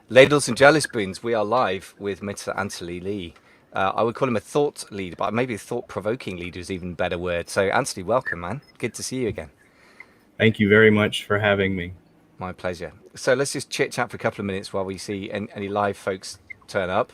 Ladles and jelly spoons, we are live with Mr. Anthony Lee. I would call him a thought leader, but maybe a thought-provoking leader is even a better word. So, Anthony, welcome, man. Good to see you again. Thank you very much for having me. My pleasure. So let's just chit chat for a couple of minutes while we see any live folks turn up.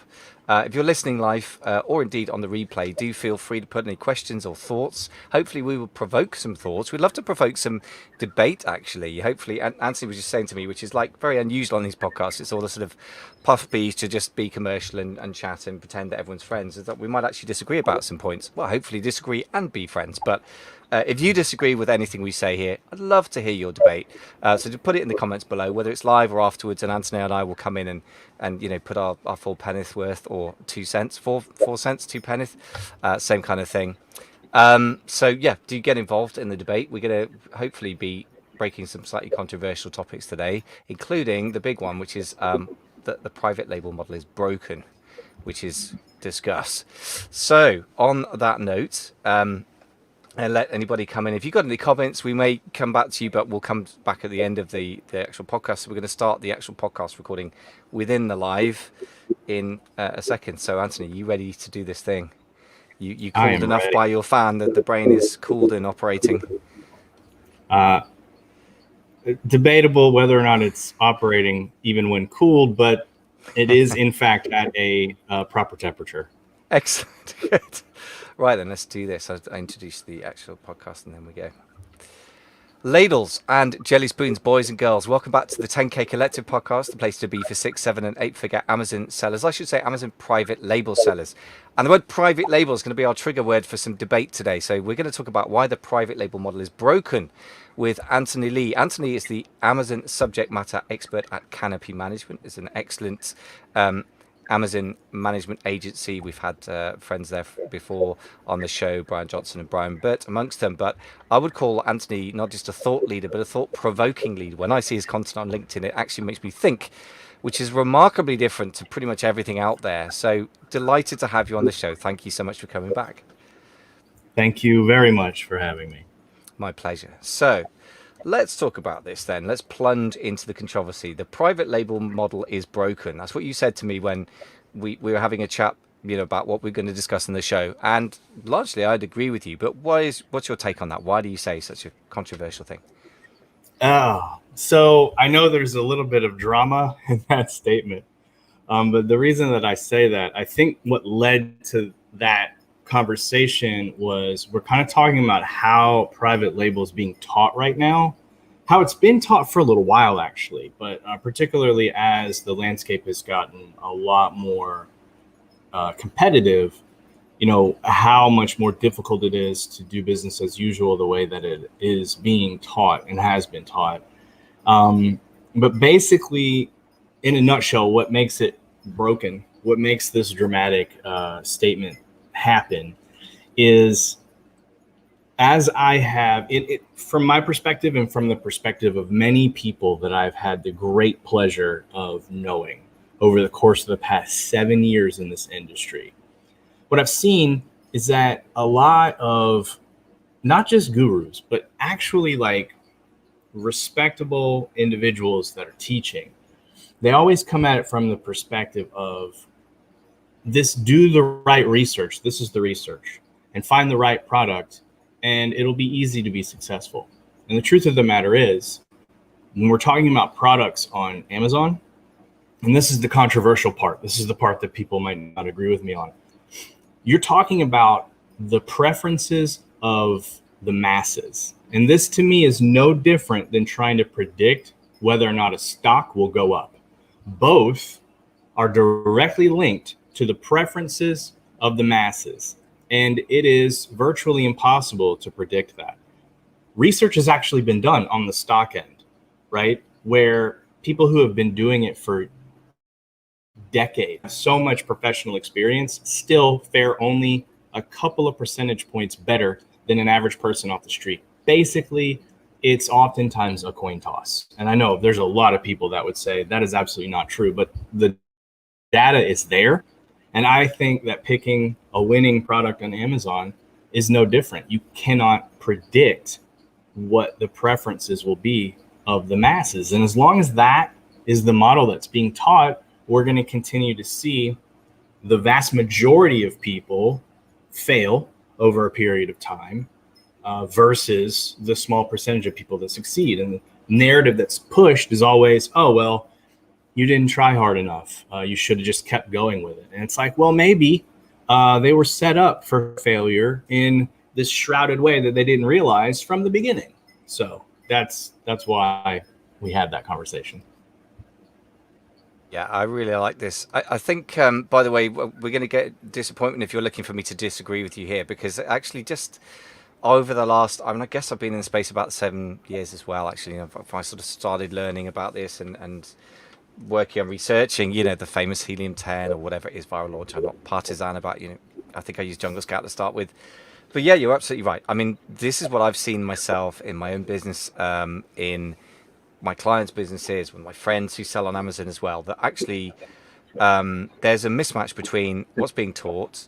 If you're listening live or indeed on the replay, do feel free to put any questions or thoughts. Hopefully, we will provoke some thoughts. We'd love to provoke some debate, actually. Hopefully, Anthony was just saying to me, which is like very unusual on these podcasts. It's all the sort of puff bees to just be commercial and chat and pretend that everyone's friends. Is that we might actually disagree about some points. Well, hopefully, disagree and be friends. But if you disagree with anything we say here, I'd love to hear your debate. So just put it in the comments below, whether it's live or afterwards, and Anthony and I will come in and put our full penneth worth, or 2 cents, 4 cents, 2 penneth, same kind of thing. So yeah, do get involved in the debate. We're going to hopefully be breaking some slightly controversial topics today, including the big one, which is that the private label model is broken, which is discuss. So on that note, and let anybody come in. If you've got any comments, we may come back to you, but we'll come back at the end of the actual podcast. So we're going to start the actual podcast recording within the live in a second. So, Anthony, you ready to do this thing? You cooled enough ready. by your fan that the brain is cooled and operating? Debatable whether or not it's operating even when cooled, but it is in fact at a proper temperature. Excellent. Good. Right, then let's do this. I introduce the actual podcast and then we go. Ladles and jelly spoons, boys and girls, welcome back to the 10K Collective podcast, the place to be for 6, 7 and 8 figure Amazon sellers. I should say Amazon private label sellers. And the word private label is going to be our trigger word for some debate today. So we're going to talk about why the private label model is broken with Anthony Lee. Anthony is the Amazon subject matter expert at Canopy Management. It's an excellent Amazon management agency. We've had friends there before on the show, Brian Johnson and Brian Burt amongst them. But I would call Anthony not just a thought leader, but a thought-provoking leader. When I see his content on LinkedIn, it actually makes me think, which is remarkably different to pretty much everything out there. So delighted to have you on the show. Thank you so much for coming back. Thank you very much for having me. My pleasure. So let's talk about this then. Let's plunge into the controversy. The private label model is broken. That's what you said to me when we were having a chat, about what we're going to discuss in the show. And largely, I'd agree with you. But what's your take on that? Why do you say such a controversial thing? So I know there's a little bit of drama in that statement. But the reason that I say that, I think what led to that conversation was we're kind of talking about how private label is being taught right now, how it's been taught for a little while actually, but particularly as the landscape has gotten a lot more competitive, how much more difficult it is to do business as usual the way that it is being taught and has been taught. But basically, in a nutshell, what makes it broken, what makes this dramatic statement happen is, as I have it from my perspective and from the perspective of many people that I've had the great pleasure of knowing over the course of the past 7 years in this industry, what I've seen is that a lot of not just gurus, but actually like respectable individuals that are teaching, they always come at it from the perspective of do the right research. This is the research, and find the right product, and it'll be easy to be successful. And the truth of the matter is, when we're talking about products on Amazon, and this is the controversial part, this is the part that people might not agree with me on. You're talking about the preferences of the masses. And this to me is no different than trying to predict whether or not a stock will go up. Both are directly linked to the preferences of the masses. And it is virtually impossible to predict that. Research has actually been done on the stock end, right? Where people who have been doing it for decades, so much professional experience, still fare only a couple of percentage points better than an average person off the street. Basically, it's oftentimes a coin toss. And I know there's a lot of people that would say that is absolutely not true, but the data is there. And I think that picking a winning product on Amazon is no different. You cannot predict what the preferences will be of the masses. And as long as that is the model that's being taught, we're going to continue to see the vast majority of people fail over a period of time versus the small percentage of people that succeed. And the narrative that's pushed is always, oh, well, you didn't try hard enough. You should have just kept going with it. And it's like, well, maybe they were set up for failure in this shrouded way that they didn't realize from the beginning. So that's why we had that conversation. Yeah, I really like this. I think, by the way, we're going to get disappointment if you're looking for me to disagree with you here, because actually just over the last, I mean, I guess I've been in the space about 7 years as well, actually. I sort of started learning about this and working on researching, the famous helium-10 or whatever it is, viral launch. I'm not partisan about, I think I used Jungle Scout to start with. But yeah, you're absolutely right. I mean, this is what I've seen myself in my own business, in my clients' businesses, with my friends who sell on Amazon as well, that actually there's a mismatch between what's being taught,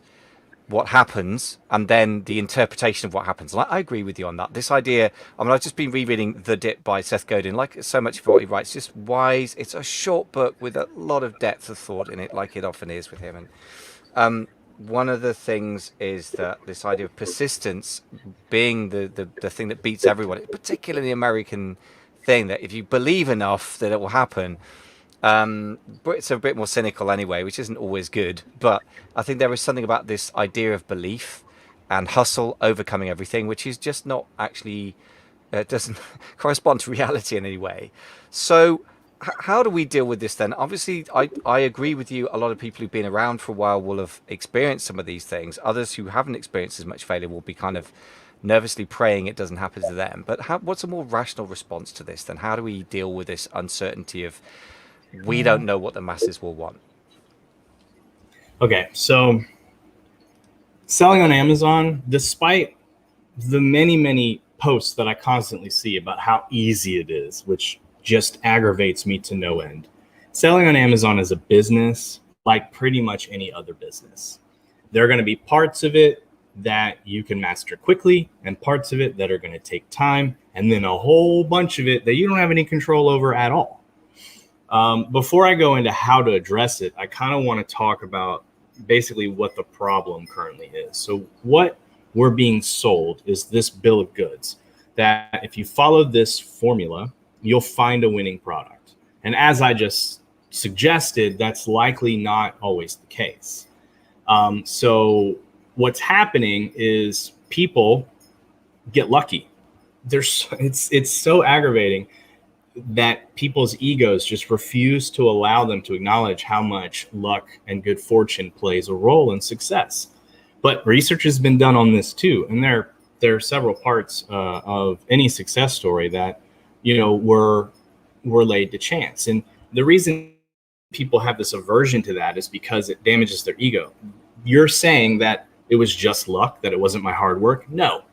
what happens, and then the interpretation of what happens. And I agree with you on that. This idea, I mean, I've just been rereading The Dip by Seth Godin, like so much of what he writes, just wise. It's a short book with a lot of depth of thought in it, like it often is with him. And one of the things is that this idea of persistence being the thing that beats everyone, particularly the American thing, that if you believe enough that it will happen. But it's a bit more cynical anyway, which isn't always good. But I think there is something about this idea of belief and hustle overcoming everything, which is just not actually, doesn't correspond to reality in any way. So how do we deal with this then? Obviously, I agree with you. A lot of people who've been around for a while will have experienced some of these things. Others who haven't experienced as much failure will be kind of nervously praying it doesn't happen to them. But what's a more rational response to this then? How do we deal with this uncertainty of we don't know what the masses will want? Okay, so selling on Amazon, despite the many posts that I constantly see about how easy it is, which just aggravates me to no end, selling on Amazon is a business like pretty much any other business. There are going to be parts of it that you can master quickly and parts of it that are going to take time, and then a whole bunch of it that you don't have any control over at all. Before I go into how to address it, I kind of want to talk about basically what the problem currently is. So what we're being sold is this bill of goods that if you follow this formula, you'll find a winning product. And as I just suggested, that's likely not always the case. So what's happening is people get lucky. It's so aggravating that people's egos just refuse to allow them to acknowledge how much luck and good fortune plays a role in success. But research has been done on this too, and there are several parts of any success story that were laid to chance. And the reason people have this aversion to that is because it damages their ego. You're saying that it was just luck, that it wasn't my hard work. No.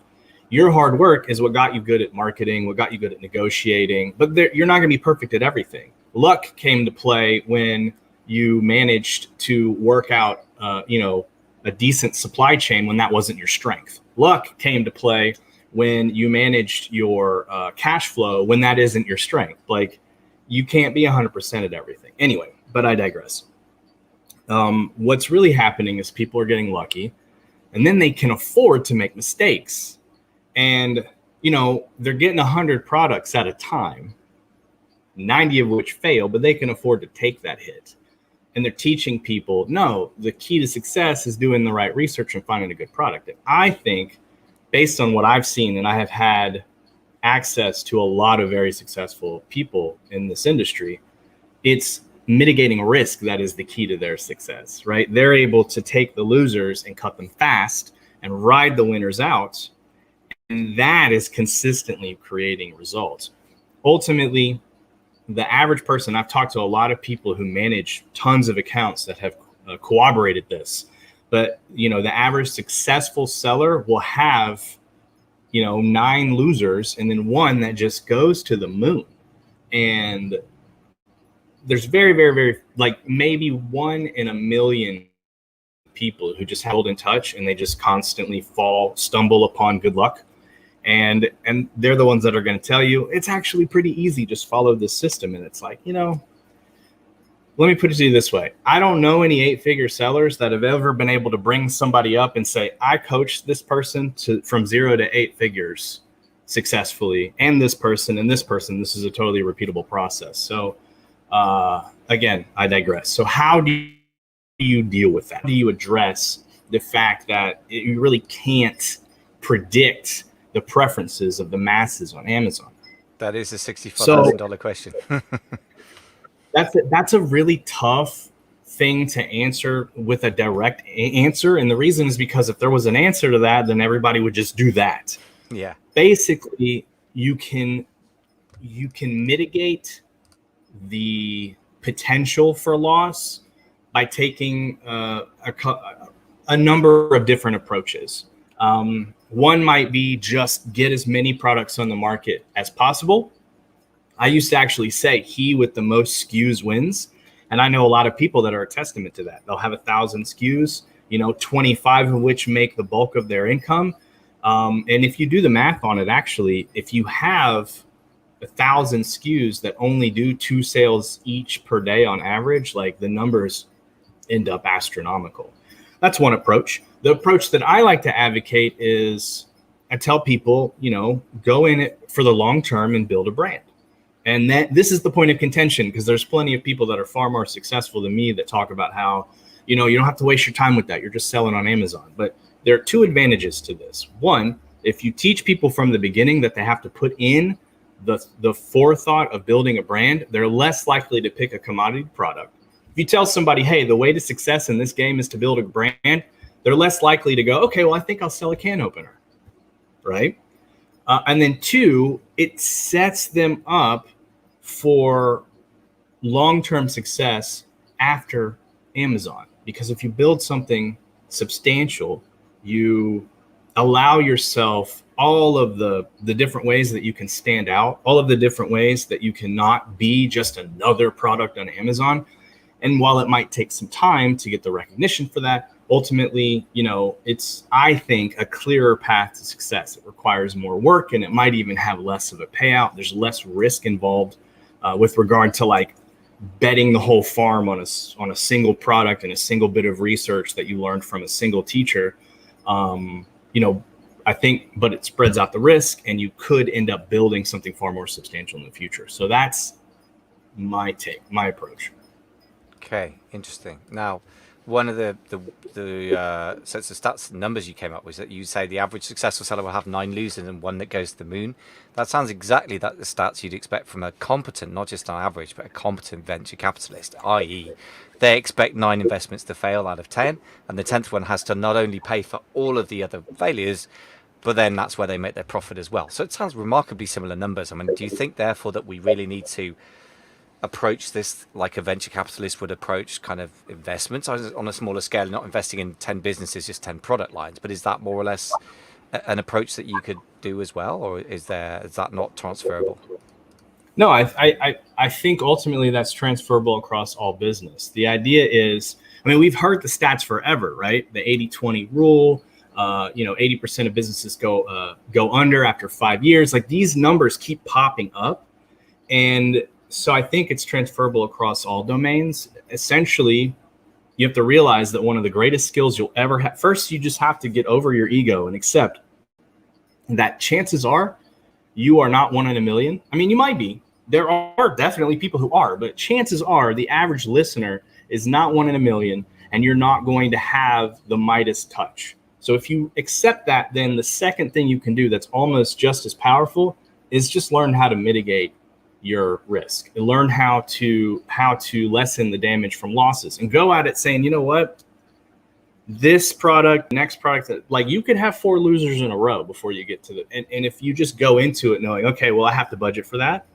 Your hard work is what got you good at marketing, what got you good at negotiating, but you're not going to be perfect at everything. Luck came to play when you managed to work out, a decent supply chain when that wasn't your strength. Luck came to play when you managed your cash flow when that isn't your strength. Like, you can't be 100% at everything. Anyway, but I digress. What's really happening is people are getting lucky, and then they can afford to make mistakes. And, they're getting 100 products at a time, 90 of which fail, but they can afford to take that hit. And they're teaching people, no, the key to success is doing the right research and finding a good product. And I think, based on what I've seen, and I have had access to a lot of very successful people in this industry, it's mitigating risk that is the key to their success, right? They're able to take the losers and cut them fast and ride the winners out. And that is consistently creating results. Ultimately, the average person, I've talked to a lot of people who manage tons of accounts that have corroborated this, but the average successful seller will have 9 losers and then one that just goes to the moon. And there's very, very, very, like maybe 1 in a million people who just hold in touch, and they just constantly stumble upon good luck. And they're the ones that are going to tell you it's actually pretty easy. Just follow this system. And it's like, let me put it to you this way. I don't know any 8-figure sellers that have ever been able to bring somebody up and say, I coached this person from 0 to 8 figures successfully, and this person, this is a totally repeatable process. So again, I digress. So how do you deal with that? How do you address the fact that you really can't predict the preferences of the masses on Amazon? That is a $65,000 question. That's a really tough thing to answer with a direct answer. And the reason is because if there was an answer to that, then everybody would just do that. Yeah. Basically, you can mitigate the potential for loss by taking a number of different approaches. One might be just get as many products on the market as possible. I used to actually say he with the most SKUs wins. And I know a lot of people that are a testament to that. They'll have 1,000 SKUs, 25 of which make the bulk of their income. And if you do the math on it, actually, if you have 1,000 SKUs that only do 2 sales each per day on average, like the numbers end up astronomical. That's one approach. The approach that I like to advocate is I tell people, go in it for the long term and build a brand. And this is the point of contention, because there's plenty of people that are far more successful than me that talk about how, you don't have to waste your time with that. You're just selling on Amazon. But there are 2 advantages to this. One, if you teach people from the beginning that they have to put in the forethought of building a brand, they're less likely to pick a commodity product. If you tell somebody, hey, the way to success in this game is to build a brand, they're less likely to go, okay, well, I think I'll sell a can opener, right? And then 2, it sets them up for long-term success after Amazon. Because if you build something substantial, you allow yourself all of the different ways that you can stand out, all of the different ways that you cannot be just another product on Amazon. And while it might take some time to get the recognition for that, ultimately, it's, I think, a clearer path to success. It requires more work, and it might even have less of a payout. There's less risk involved with regard to like betting the whole farm on a single product and a single bit of research that you learned from a single teacher. I think, but it spreads out the risk, and you could end up building something far more substantial in the future. So that's my approach. Okay, interesting. Now, one of the sets of stats numbers you came up with, that you say the average successful seller will have 9 losers and 1 that goes to the moon. That sounds exactly like the stats you'd expect from a competent, not just on average, but a competent venture capitalist, i.e. they expect 9 investments to fail out of 10, and the 10th one has to not only pay for all of the other failures, but then that's where they make their profit as well. So it sounds remarkably similar numbers. I mean, do you think therefore that we really need to approach this like a venture capitalist would approach kind of investments on a smaller scale, not investing in 10 businesses, just 10 product lines? But is that more or less an approach that you could do as well, or is that not transferable? No, I think ultimately that's transferable across all business. The idea is, we've heard the stats forever, right? The 80-20 rule, 80% of businesses go under after 5 years. Like, these numbers keep popping up. And so I think it's transferable across all domains. Essentially, you have to realize that one of the greatest skills you'll ever have, first, you just have to get over your ego and accept that chances are you are not 1 in a million. You might be. There are definitely people who are, but chances are the average listener is not 1 in a million, and you're not going to have the Midas touch. So if you accept that, then the second thing you can do that's almost just as powerful is just learn how to mitigate your risk, and learn how to lessen the damage from losses, and go at it saying, you know what, this product, next product, like, you could have 4 losers in a row before you get to the, and if you just go into it knowing, okay, well, I have to budget for that,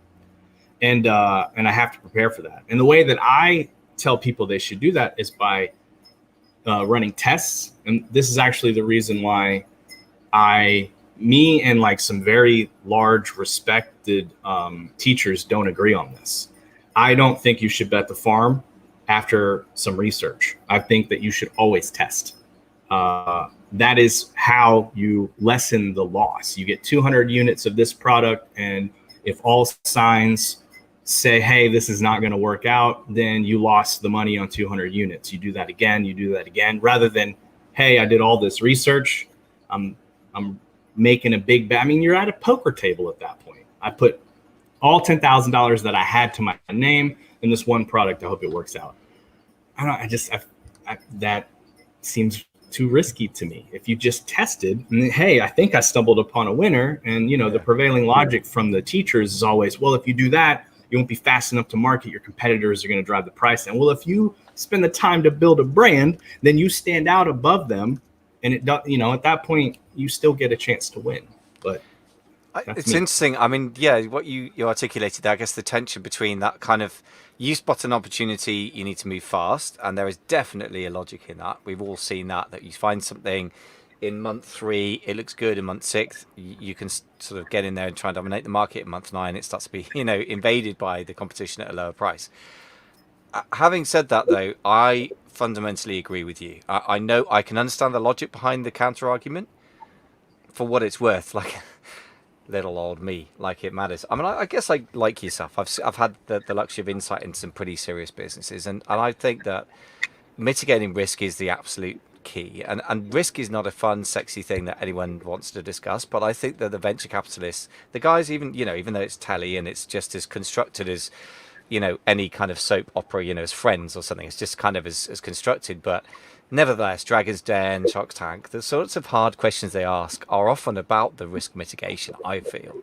and I have to prepare for that. And the way that I tell people they should do that is by running tests. And this is actually the reason why me and like some very large respected teachers don't agree on this. I don't think you should bet the farm after some research. I think that you should always test. That is how you lessen the loss. You get 200 units of this product, and if all signs say, hey, this is not going to work out, then you lost the money on 200 units. You do that again, rather than, hey, I did all this research. I'm making a big bet. I mean, you're at a poker table at that point. I put all $10,000 that I had to my name in this one product. I hope it works out. That seems too risky to me. If you just tested, and hey, I think I stumbled upon a winner, and the prevailing logic from the teachers is always, well, if you do that, you won't be fast enough to market. Your competitors are going to drive the price down. Well, if you spend the time to build a brand, then you stand out above them, and at that point, you still get a chance to win. But it's interesting. I mean, yeah, what you articulated there, I guess the tension between that kind of, you spot an opportunity, you need to move fast, and there is definitely a logic in that. We've all seen that you find something in month 3, it looks good. In month 6, you can sort of get in there and try and dominate the market. In month 9, it starts to be, invaded by the competition at a lower price. Having said that, though, I fundamentally agree with you. I know I can understand the logic behind the counter argument. For what it's worth, like, little old me, like it matters. I mean, I guess like yourself, I've had the luxury of insight into some pretty serious businesses, and I think that mitigating risk is the absolute key. And risk is not a fun, sexy thing that anyone wants to discuss. But I think that the venture capitalists, the guys, even though it's telly and it's just as constructed as any kind of soap opera, as Friends or something, it's just kind of as constructed, but nevertheless, Dragon's Den, Shark Tank, the sorts of hard questions they ask are often about the risk mitigation, I feel.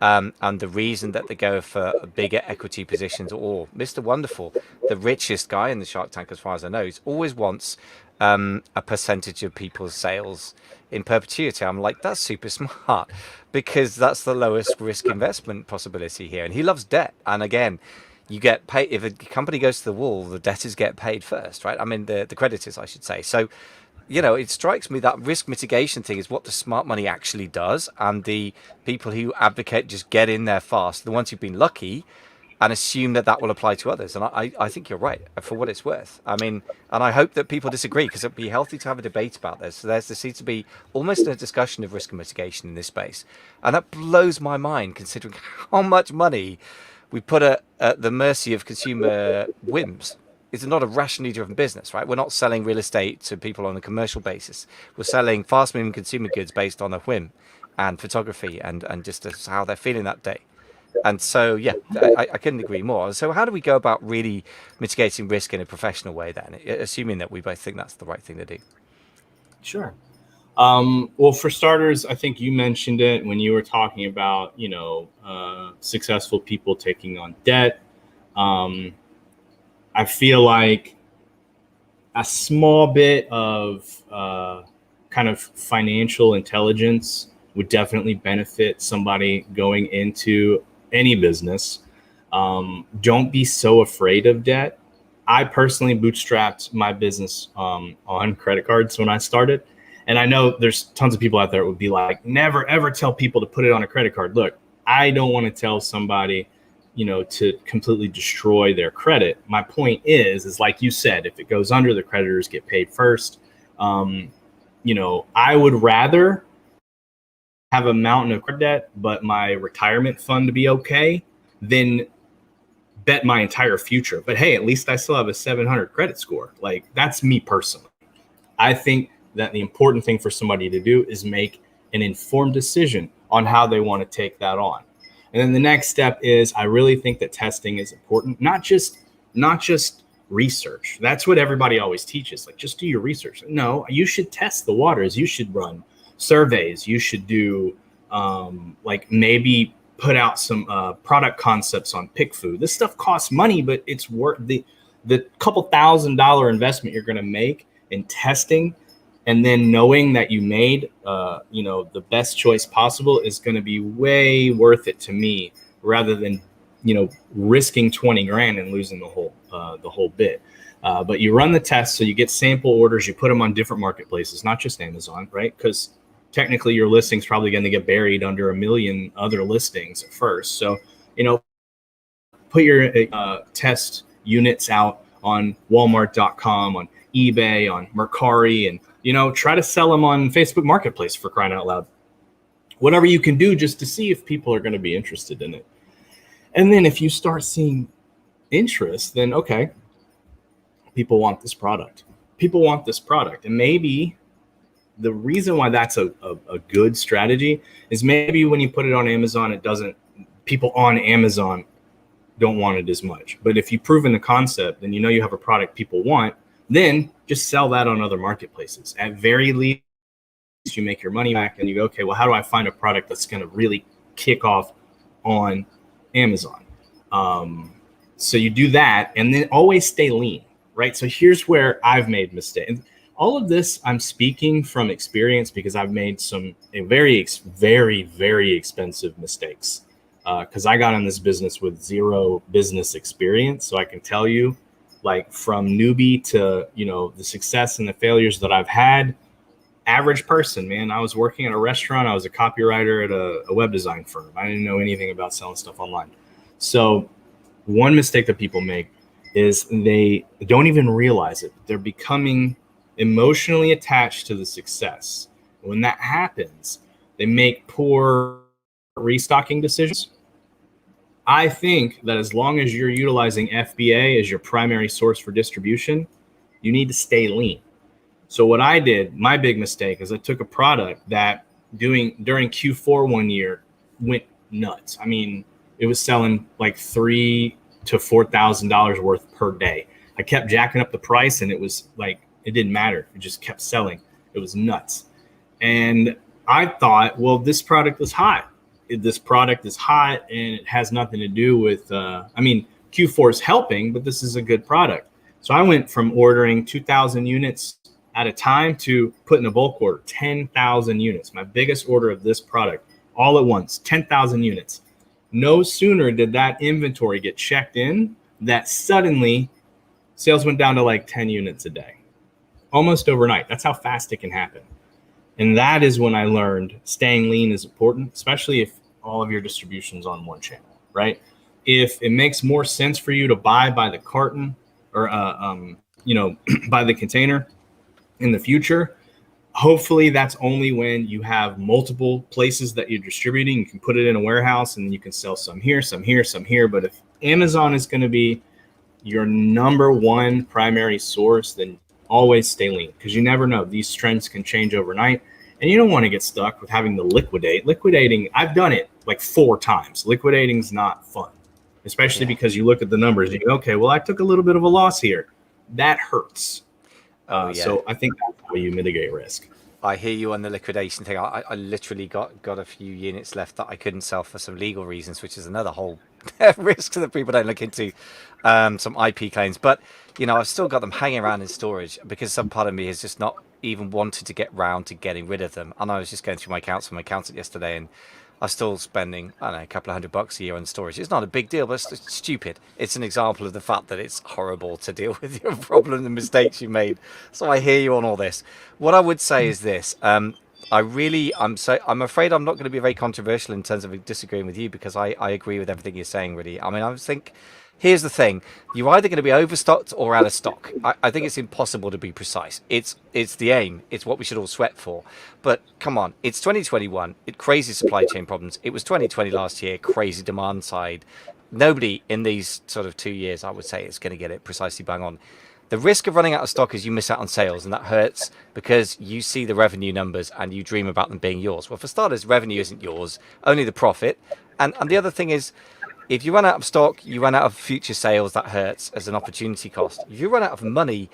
And the reason that they go for bigger equity positions, or Mr. Wonderful, the richest guy in the Shark Tank, as far as I know, always wants a percentage of people's sales in perpetuity. I'm like, that's super smart, because that's the lowest risk investment possibility here. And he loves debt. And again, you get paid if a company goes to the wall, the debtors get paid first, right? I mean, the creditors, I should say. So, it strikes me that risk mitigation thing is what the smart money actually does, and the people who advocate just get in there fast, the ones who've been lucky, and assume that will apply to others. And I think you're right, for what it's worth. I mean, and I hope that people disagree, because it'd be healthy to have a debate about this. So there seems to be almost a discussion of risk mitigation in this space, and that blows my mind, considering how much money we put at the mercy of consumer whims. It's not a rationally driven business, right? We're not selling real estate to people on a commercial basis. We're selling fast-moving consumer goods based on a whim and photography and just as how they're feeling that day. And so, yeah, I couldn't agree more. So how do we go about really mitigating risk in a professional way then, assuming that we both think that's the right thing to do? Sure. Well, for starters, I think you mentioned it when you were talking about, successful people taking on debt. I feel like a small bit of kind of financial intelligence would definitely benefit somebody going into any business. Don't be so afraid of debt. I personally bootstrapped my business on credit cards when I started. And I know there's tons of people out there that would be like, never, ever tell people to put it on a credit card. Look, I don't want to tell somebody, to completely destroy their credit. My point is like you said, if it goes under, the creditors get paid first. I would rather have a mountain of credit debt, but my retirement fund to be okay, than bet my entire future. But hey, at least I still have a 700 credit score. Like, that's me personally. I think that the important thing for somebody to do is make an informed decision on how they want to take that on. And then the next step is, I really think that testing is important, not just research. That's what everybody always teaches, like, just do your research. No, you should test the waters. You should run surveys. You should do maybe put out some product concepts on PickFood. This stuff costs money, but it's worth the couple $1,000 investment you're going to make in testing. And then knowing that you made, the best choice possible is going to be way worth it to me, rather than, risking 20 grand and losing the whole bit. But you run the test, so you get sample orders, you put them on different marketplaces, not just Amazon, right? Because technically your listing's probably going to get buried under a million other listings at first. So, put your test units out on Walmart.com, on eBay, on Mercari, and try to sell them on Facebook Marketplace, for crying out loud. Whatever you can do just to see if people are going to be interested in it. And then if you start seeing interest, then okay, people want this product. People want this product. And maybe the reason why that's a good strategy is maybe when you put it on Amazon, it doesn't, people on Amazon don't want it as much. But if you've proven the concept and you know you have a product people want, then just sell that on other marketplaces. At very least, you make your money back and you go, okay, well, how do I find a product that's going to really kick off on Amazon? So you do that, and then always stay lean, right? So here's where I've made mistakes. All of this, I'm speaking from experience because I've made some very, very expensive mistakes. Because I got in this business with zero business experience, so I can tell you, like from newbie to the success and the failures that I've had. Average person, man. I was working at a restaurant. I was a copywriter at a web design firm. I didn't know anything about selling stuff online. So one mistake that people make is they don't even realize it. They're becoming emotionally attached to the success. When that happens, they make poor restocking decisions. I think that as long as you're utilizing FBA as your primary source for distribution, you need to stay lean. So what I did, my big mistake, is I took a product that during Q4 one year went nuts. I mean, it was selling like $3,000 to $4,000 worth per day. I kept jacking up the price, and it was like, it didn't matter. It just kept selling. It was nuts. And I thought, well, this product is hot. This product is hot, and it has nothing to do with, Q4 is helping, but this is a good product. So I went from ordering 2,000 units at a time to putting a bulk order, 10,000 units. My biggest order of this product all at once, 10,000 units. No sooner did that inventory get checked in that suddenly sales went down to like 10 units a day, almost overnight. That's how fast it can happen. And that is when I learned staying lean is important, especially if all of your distribution's on one channel, right? If it makes more sense for you to buy by the carton or, by the container in the future, hopefully that's only when you have multiple places that you're distributing. You can put it in a warehouse and you can sell some here, some here, some here. But if Amazon is going to be your number one primary source, then always stay lean, because you never know. These trends can change overnight, and you don't want to get stuck with having to liquidate. Liquidating, I've done it like 4 times. Liquidating's not fun, especially because you look at the numbers and you go, okay, well, I took a little bit of a loss here. That hurts. So I think that's how you mitigate risk. I hear you on the liquidation thing. I literally got a few units left that I couldn't sell for some legal reasons, which is another whole risk that people don't look into, some IP claims. But, I've still got them hanging around in storage because some part of me has just not even wanted to get round to getting rid of them. And I was just going through my accounts from my accountant yesterday, and I'm still spending, I don't know, a couple of $100 a year on storage. It's not a big deal, but it's stupid. It's an example of the fact that it's horrible to deal with your problem and mistakes you made. So I hear you on all this. What I would say is this. I'm afraid I'm not going to be very controversial in terms of disagreeing with you, because I agree with everything you're saying, really. I mean, I think, here's the thing. You're either going to be overstocked or out of stock. I think it's impossible to be precise. It's the aim. It's what we should all sweat for. But come on, it's 2021. Crazy supply chain problems. It was 2020 last year, crazy demand side. Nobody in these sort of 2 years, I would say, is going to get it precisely bang on. The risk of running out of stock is you miss out on sales, and that hurts because you see the revenue numbers and you dream about them being yours. Well, for starters, revenue isn't yours, only the profit. And the other thing is, if you run out of stock, you run out of future sales, that hurts as an opportunity cost. If you run out of money,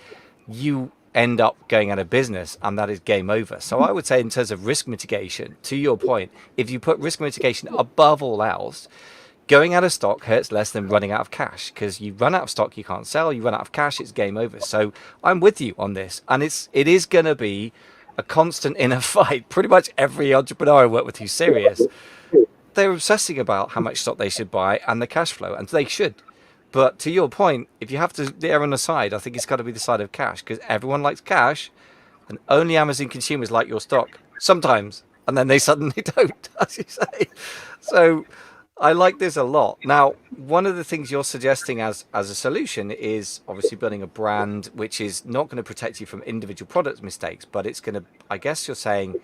you end up going out of business, and that is game over. So I would say, in terms of risk mitigation, to your point, if you put risk mitigation above all else, going out of stock hurts less than running out of cash, because you run out of stock, you can't sell. You run out of cash, it's game over. So I'm with you on this, and it is going to be a constant inner fight. Pretty much every entrepreneur I work with who's serious, they're obsessing about how much stock they should buy and the cash flow, and they should. But to your point, if you have to err on the side, I think it's got to be the side of cash, because everyone likes cash, and only Amazon consumers like your stock sometimes, and then they suddenly don't, as you say. So I like this a lot. Now, one of the things you're suggesting as a solution is obviously building a brand which is not going to protect you from individual product mistakes, but it's going to, I guess you're saying,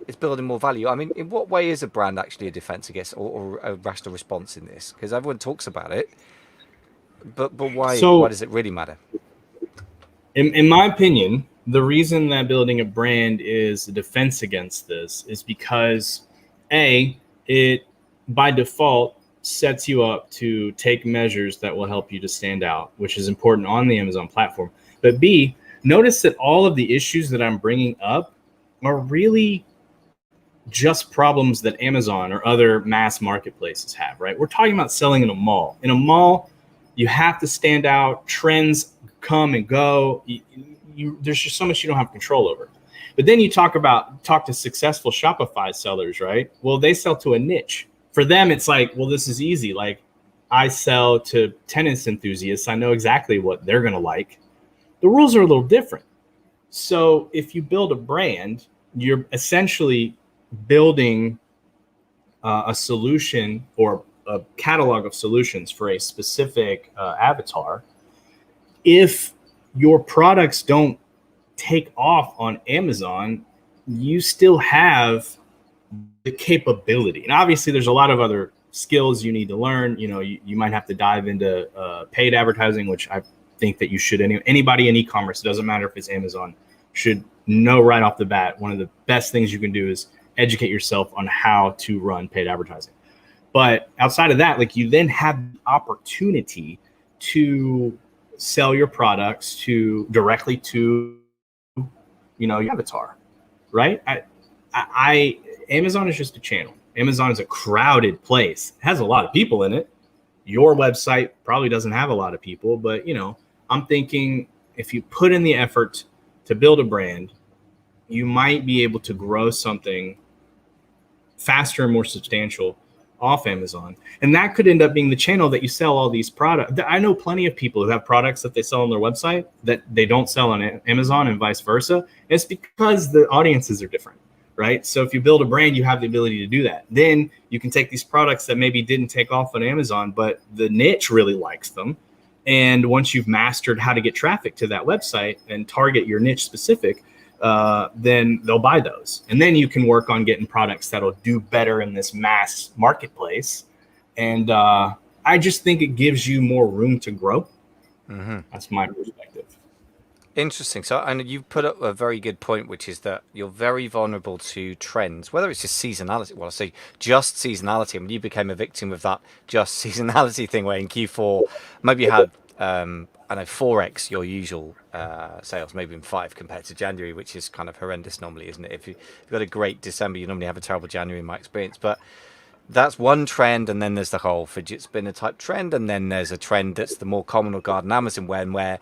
it's building more value. I mean, in what way is a brand actually a defense against or a rational response in this? Because everyone talks about it, but why So does it really matter? in my opinion, the reason that building a brand is a defense against this is because A, it by default sets you up to take measures that will help you to stand out, which is important on the Amazon platform. But B, notice that all of the issues that I'm bringing up are really just problems that Amazon or other mass marketplaces have, right? We're talking about selling in a mall. In a mall, you have to stand out. Trends come and go. There's just so much you don't have control over. But then you talk to successful Shopify sellers, right? Well, they sell to a niche. For them, it's like, well, this is easy. Like, I sell to tennis enthusiasts. I know exactly what they're going to like. The rules are a little different. So if you build a brand, you're essentially building a solution or a catalog of solutions for a specific avatar. If your products don't take off on Amazon, you still have the capability. And obviously, there's a lot of other skills you need to learn. You know, you might have to dive into paid advertising, which I think that you should. Anybody in e-commerce, it doesn't matter if it's Amazon, should know right off the bat. One of the best things you can do is educate yourself on how to run paid advertising. But outside of that, like, you then have the opportunity to sell your products directly to, your avatar, right? Amazon is just a channel. Amazon is a crowded place. It has a lot of people in it. Your website probably doesn't have a lot of people, but I'm thinking if you put in the effort to build a brand, you might be able to grow something faster and more substantial off Amazon. And that could end up being the channel that you sell all these products. I know plenty of people who have products that they sell on their website that they don't sell on Amazon and vice versa. It's because the audiences are different, right? So if you build a brand, you have the ability to do that. Then you can take these products that maybe didn't take off on Amazon, but the niche really likes them. And once you've mastered how to get traffic to that website and target your niche specific, then they'll buy those. And then you can work on getting products that'll do better in this mass marketplace. And I just think it gives you more room to grow. Mm-hmm. That's my perspective. Interesting. So, and you put up a very good point, which is that you're very vulnerable to trends, whether it's just seasonality. Well, I say just seasonality. I mean, you became a victim of that just seasonality thing where in Q4, maybe you had, 4x your usual sales, maybe in 5 compared to January, which is kind of horrendous normally, isn't it? If you've got a great December, you normally have a terrible January in my experience. But that's one trend, and then there's the whole fidget spinner type trend, and then there's a trend that's the more common or garden Amazon where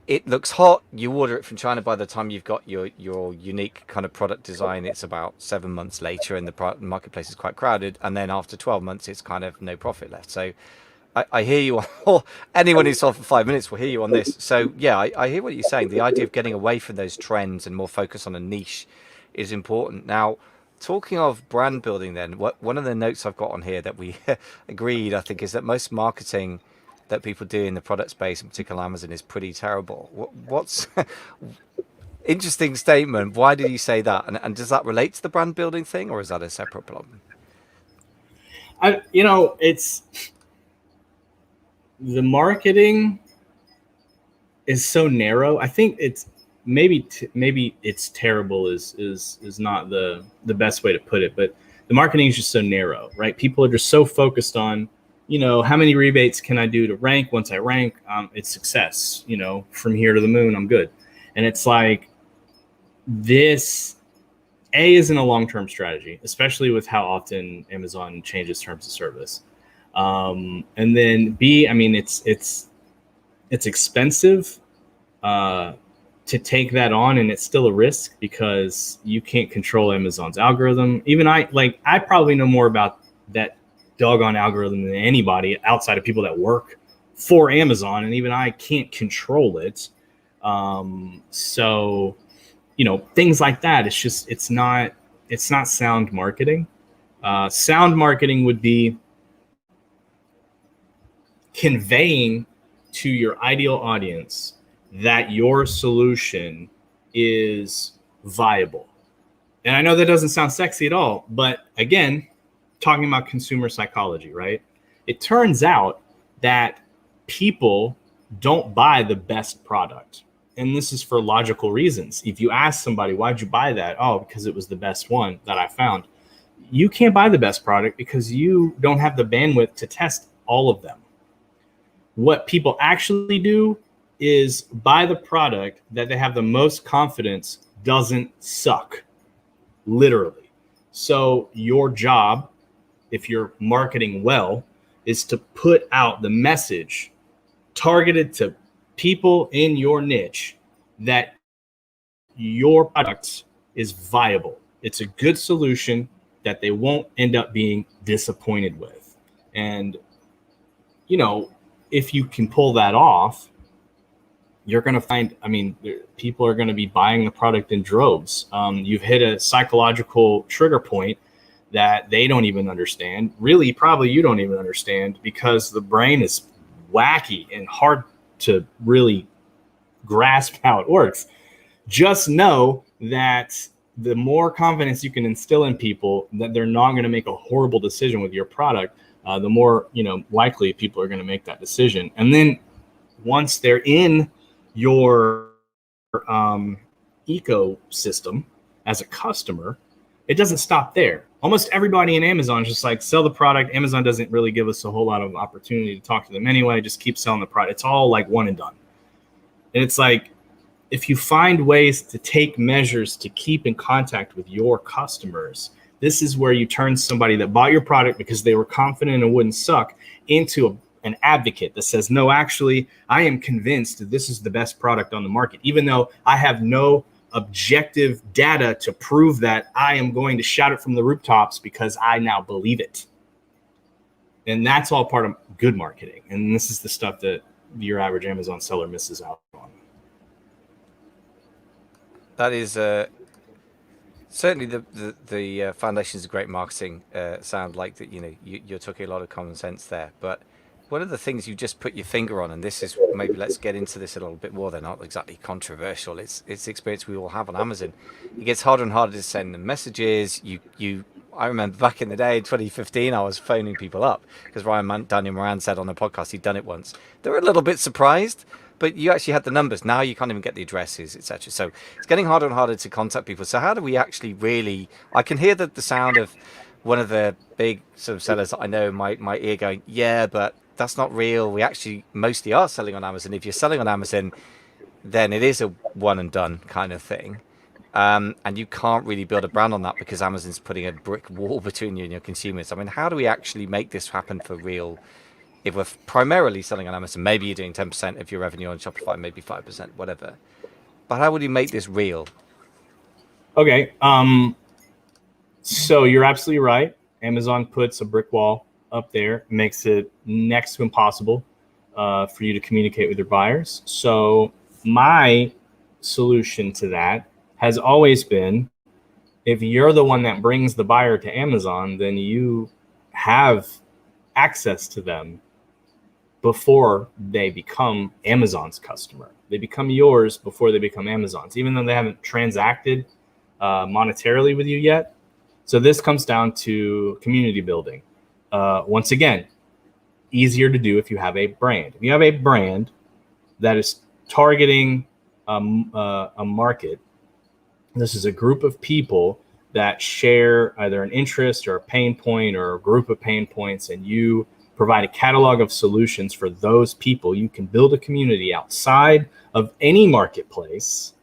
it looks hot, you order it from China, by the time you've got your unique kind of product design, it's about 7 months later, and the marketplace is quite crowded, and then after 12 months it's kind of no profit left. So I hear you, or anyone who's sold for 5 minutes will hear you on this. So yeah, I hear what you're saying. The idea of getting away from those trends and more focus on a niche is important. Now, talking of brand building then, one of the notes I've got on here that we agreed, I think, is that most marketing that people do in the product space, in particular Amazon, is pretty terrible. What's interesting statement? Why did you say that? And does that relate to the brand building thing, or is that a separate problem? It's the marketing is so narrow. I think it's maybe it's terrible is not the best way to put it, but the marketing is just so narrow, right? People are just so focused on, how many rebates can I do to rank? Once I rank, it's success. From here to the moon, I'm good. And it's like, this isn't a long-term strategy, especially with how often Amazon changes terms of service. And then B, I mean, it's expensive to take that on, and it's still a risk because you can't control Amazon's algorithm. Even I probably know more about that doggone algorithm than anybody outside of people that work for Amazon, and even I can't control it. So things like that, it's not sound marketing. Sound marketing would be conveying to your ideal audience that your solution is viable, And I know that doesn't sound sexy at all, but again, talking about consumer psychology, right? It turns out that people don't buy the best product. And this is for logical reasons. If you ask somebody, why'd you buy that? Oh, because it was the best one that I found. You can't buy the best product because you don't have the bandwidth to test all of them. What people actually do is buy the product that they have the most confidence doesn't suck, literally. So your job, if you're marketing well, is to put out the message targeted to people in your niche that your product is viable. It's a good solution that they won't end up being disappointed with. And, you know, if you can pull that off, you're going to find, I mean, people are going to be buying the product in droves. You've hit a psychological trigger point that they don't even understand. Really, probably you don't even understand, because the brain is wacky and hard to really grasp how it works. Just know that the more confidence you can instill in people that they're not going to make a horrible decision with your product, the more, you know, likely people are going to make that decision. And then once they're in your ecosystem as a customer, it doesn't stop there. Almost everybody in Amazon is just like, sell the product. Amazon doesn't really give us a whole lot of opportunity to talk to them anyway. Just keep selling the product. It's all like one and done. And it's like, if you find ways to take measures to keep in contact with your customers, this is where you turn somebody that bought your product because they were confident it wouldn't suck into an advocate that says, no, actually, I am convinced this is the best product on the market, even though I have no objective data to prove that. I am going to shout it from the rooftops because I now believe it. And that's all part of good marketing. And this is the stuff that your average Amazon seller misses out on. That is certainly the foundations of great marketing. Sound like that, you know, you're talking a lot of common sense there. But one of the things you just put your finger on, and this is, maybe let's get into this a little bit more. They're not exactly controversial. It's the experience we all have on Amazon. It gets harder and harder to send them messages. I remember back in the day, 2015, I was phoning people up because Daniel Moran said on the podcast he'd done it once. They were a little bit surprised, but you actually had the numbers. Now you can't even get the addresses, etc. So it's getting harder and harder to contact people. So how do we actually really? I can hear the sound of one of the big sort of sellers that I know, my ear going, yeah, but that's not real. We actually mostly are selling on Amazon. If you're selling on Amazon, then it is a one and done kind of thing. And you can't really build a brand on that because Amazon's putting a brick wall between you and your consumers. I mean, how do we actually make this happen for real? If we're primarily selling on Amazon, maybe you're doing 10% of your revenue on Shopify, maybe 5%, whatever. But how would you make this real? Okay. So you're absolutely right. Amazon puts a brick wall up there, makes it next to impossible for you to communicate with your buyers. So my solution to that has always been, if you're the one that brings the buyer to Amazon, then you have access to them before they become Amazon's customer. They become yours before they become Amazon's, even though they haven't transacted monetarily with you yet. So this comes down to community building. Once again, easier to do if you have a brand. If you have a brand that is targeting a market, this is a group of people that share either an interest or a pain point or a group of pain points, and you provide a catalog of solutions for those people. You can build a community outside of any marketplace,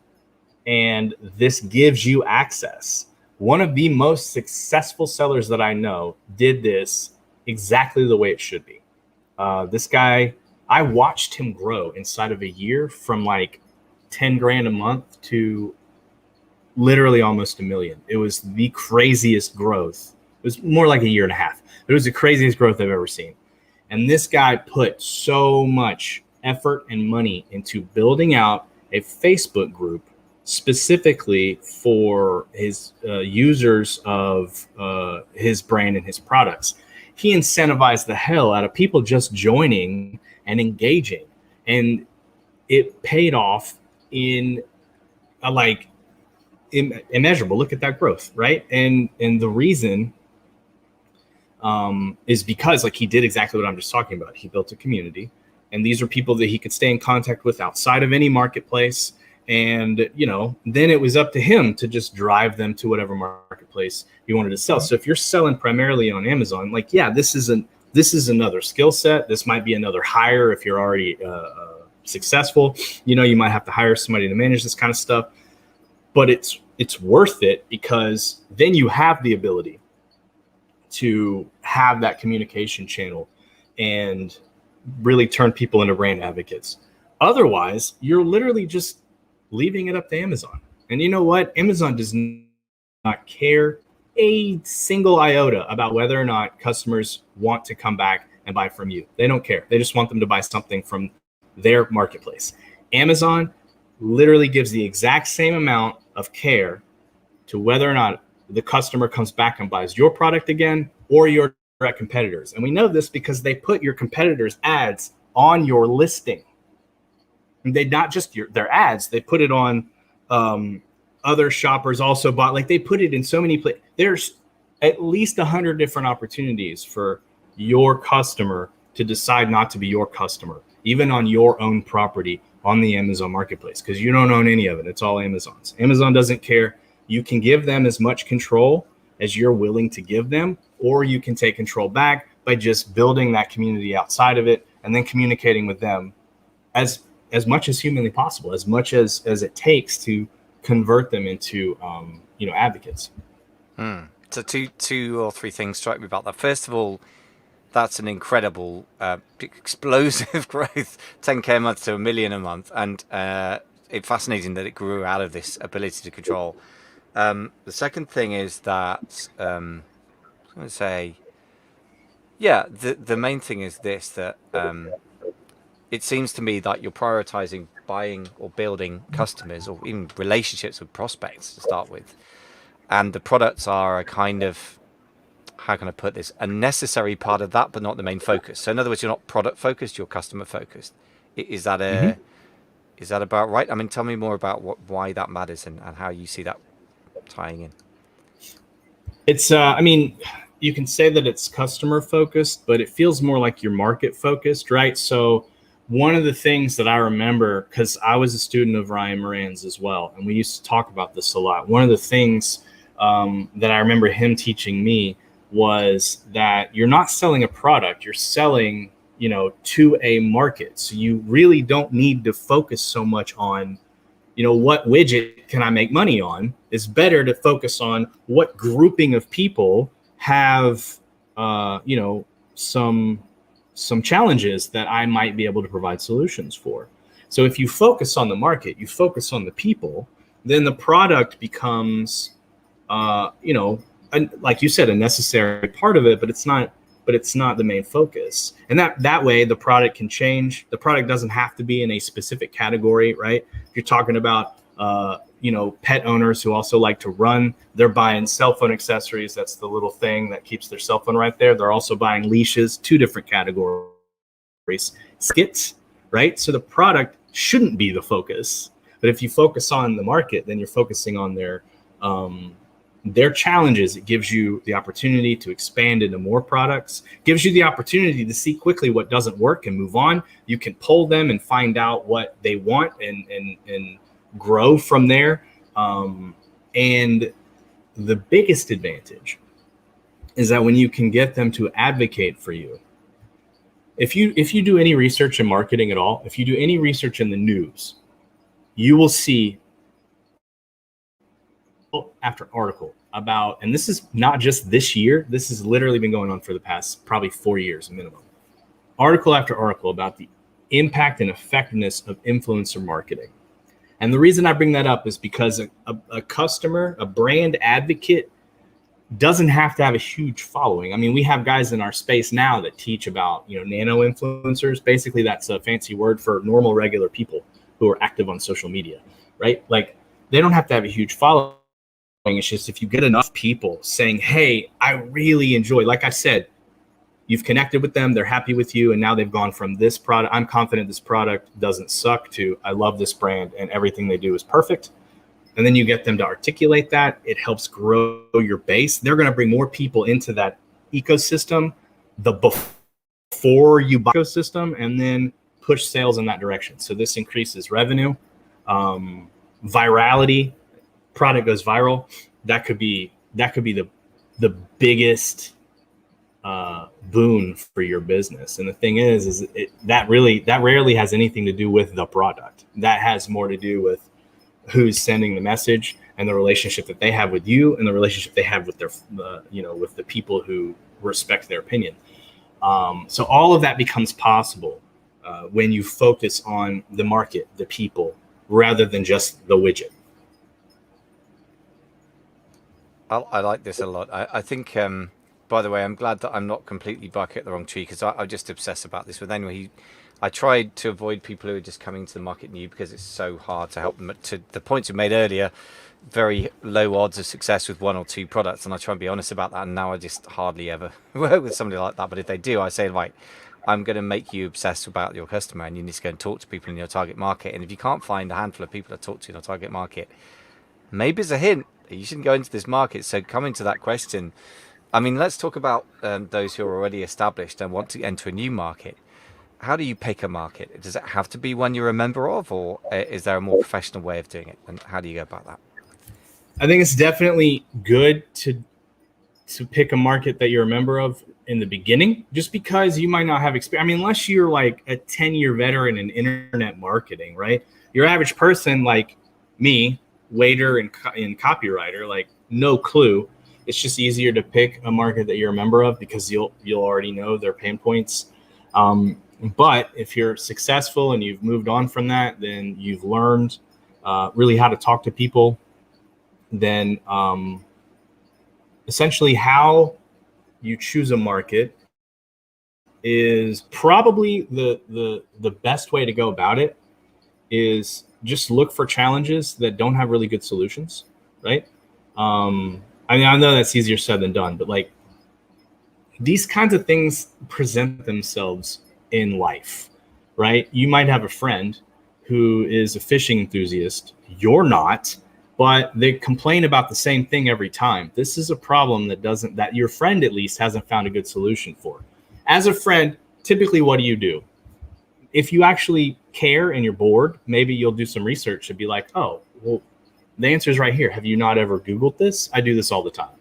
and this gives you access. One of the most successful sellers that I know did this exactly the way it should be. This guy, I watched him grow inside of a year from like 10 grand a month to literally almost $1 million. It was the craziest growth. It was more like a year and a half. It was the craziest growth I've ever seen. And this guy put so much effort and money into building out a Facebook group specifically for his users of his brand and his products. He incentivized the hell out of people just joining and engaging. And it paid off in like immeasurable. Look at that growth, right? And the reason is because like he did exactly what I'm just talking about. He built a community, and these are people that he could stay in contact with outside of any marketplace. And, you know, then it was up to him to just drive them to whatever marketplace he wanted to sell. So if you're selling primarily on Amazon, like, yeah, this is another skill set. This might be another hire if you're already successful. You know, you might have to hire somebody to manage this kind of stuff, but it's worth it because then you have the ability to have that communication channel and really turn people into brand advocates. Otherwise, you're literally just leaving it up to Amazon. And you know what? Amazon does not care a single iota about whether or not customers want to come back and buy from you. They don't care. They just want them to buy something from their marketplace. Amazon literally gives the exact same amount of care to whether or not the customer comes back and buys your product again or your direct competitors. And we know this because they put your competitors' ads on your listing. And they not just their ads, they put it on other shoppers also bought. Like they put it in so many places. There's at least 100 different opportunities for your customer to decide not to be your customer, even on your own property on the Amazon marketplace, because you don't own any of it. It's all Amazon's. Amazon doesn't care. You can give them as much control as you're willing to give them, or you can take control back by just building that community outside of it and then communicating with them as much as humanly possible, as much as it takes to convert them into, advocates. So two or three things strike me about that. First of all, that's an incredible, explosive growth, 10K a month to 1 million a month. And it's fascinating that it grew out of this ability to control. The second thing is that, I was going to say, yeah, the main thing is this, that it seems to me that you're prioritizing buying or building customers or even relationships with prospects to start with. And the products are a kind of, how can I put this, a necessary part of that, but not the main focus. So in other words, you're not product focused, you're customer focused. Is that is that about right? I mean, tell me more about why that matters and how you see that tying in. It's, you can say that it's customer focused, but it feels more like you're market focused, right? So one of the things that I remember, because I was a student of Ryan Moran's as well, and we used to talk about this a lot. One of the things that I remember him teaching me was that you're not selling a product, you're selling, to a market. So you really don't need to focus so much on, what widget can I make money on. It's better to focus on what grouping of people have, some challenges that I might be able to provide solutions for. So if you focus on the market, you focus on the people, then the product becomes, like you said, a necessary part of it, but it's not the main focus. And that way the product can change. The product doesn't have to be in a specific category, right? If you're talking about, pet owners who also like to run, they're buying cell phone accessories. That's the little thing that keeps their cell phone right there. They're also buying leashes, 2 different categories, skits, right? So the product shouldn't be the focus, but if you focus on the market, then you're focusing on their challenges. It gives you the opportunity to expand into more products, gives you the opportunity to see quickly what doesn't work and move on. You can poll them and find out what they want and grow from there. And the biggest advantage is that when you can get them to advocate for you, if you do any research in marketing at all, if you do any research in the news, you will see after article about, and this is not just this year, this has literally been going on for the past probably 4 years minimum, article after article about the impact and effectiveness of influencer marketing. And the reason I bring that up is because a customer, a brand advocate, doesn't have to have a huge following. I mean, we have guys in our space now that teach about, nano influencers. Basically, that's a fancy word for normal, regular people who are active on social media, right? Like, they don't have to have a huge following. It's just if you get enough people saying, hey, I really enjoy, like I said, you've connected with them, they're happy with you, and now they've gone from this product, I'm confident this product doesn't suck, to I love this brand and everything they do is perfect. and then you get them to articulate that. It helps grow your base. They're going to bring more people into that ecosystem the before you buy ecosystem, and then push sales in that direction. So this increases revenue, virality. Product goes viral. That could be the biggest boon for your business. And the thing is that rarely has anything to do with the product. That has more to do with who's sending the message and the relationship that they have with you and the relationship they have with their, with the people who respect their opinion. So all of that becomes possible when you focus on the market, the people, rather than just the widget. I like this a lot. I think, by the way, I'm glad that I'm not completely barking at the wrong tree, because I just obsess about this. But anyway, I tried to avoid people who are just coming to the market new, because it's so hard to help them. To the points you made earlier, very low odds of success with one or two products, and I try and be honest about that. And now I just hardly ever work with somebody like that. But if they do, I say, right, I'm going to make you obsessed about your customer, and you need to go and talk to people in your target market. And if you can't find a handful of people to talk to in your target market, maybe it's a hint that you shouldn't go into this market. So coming to that question, I mean, let's talk about those who are already established and want to enter a new market. How do you pick a market? Does it have to be one you're a member of, or is there a more professional way of doing it? And how do you go about that? I think it's definitely good to pick a market that you're a member of in the beginning, just because you might not have experience. I mean, unless you're like a 10-year veteran in internet marketing, right? Your average person like me, waiter and copywriter, like no clue. It's just easier to pick a market that you're a member of, because you'll already know their pain points. But if you're successful and you've moved on from that, then you've learned really how to talk to people. Then essentially how you choose a market is probably the best way to go about it, is just look for challenges that don't have really good solutions, right? I mean, I know that's easier said than done, but like these kinds of things present themselves in life, right? You might have a friend who is a fishing enthusiast. You're not, but they complain about the same thing every time. This is a problem that your friend at least hasn't found a good solution for. As a friend, typically what do? If you actually care and you're bored, maybe you'll do some research and be like, oh, well, the answer is right here. Have you not ever Googled this? I do this all the time.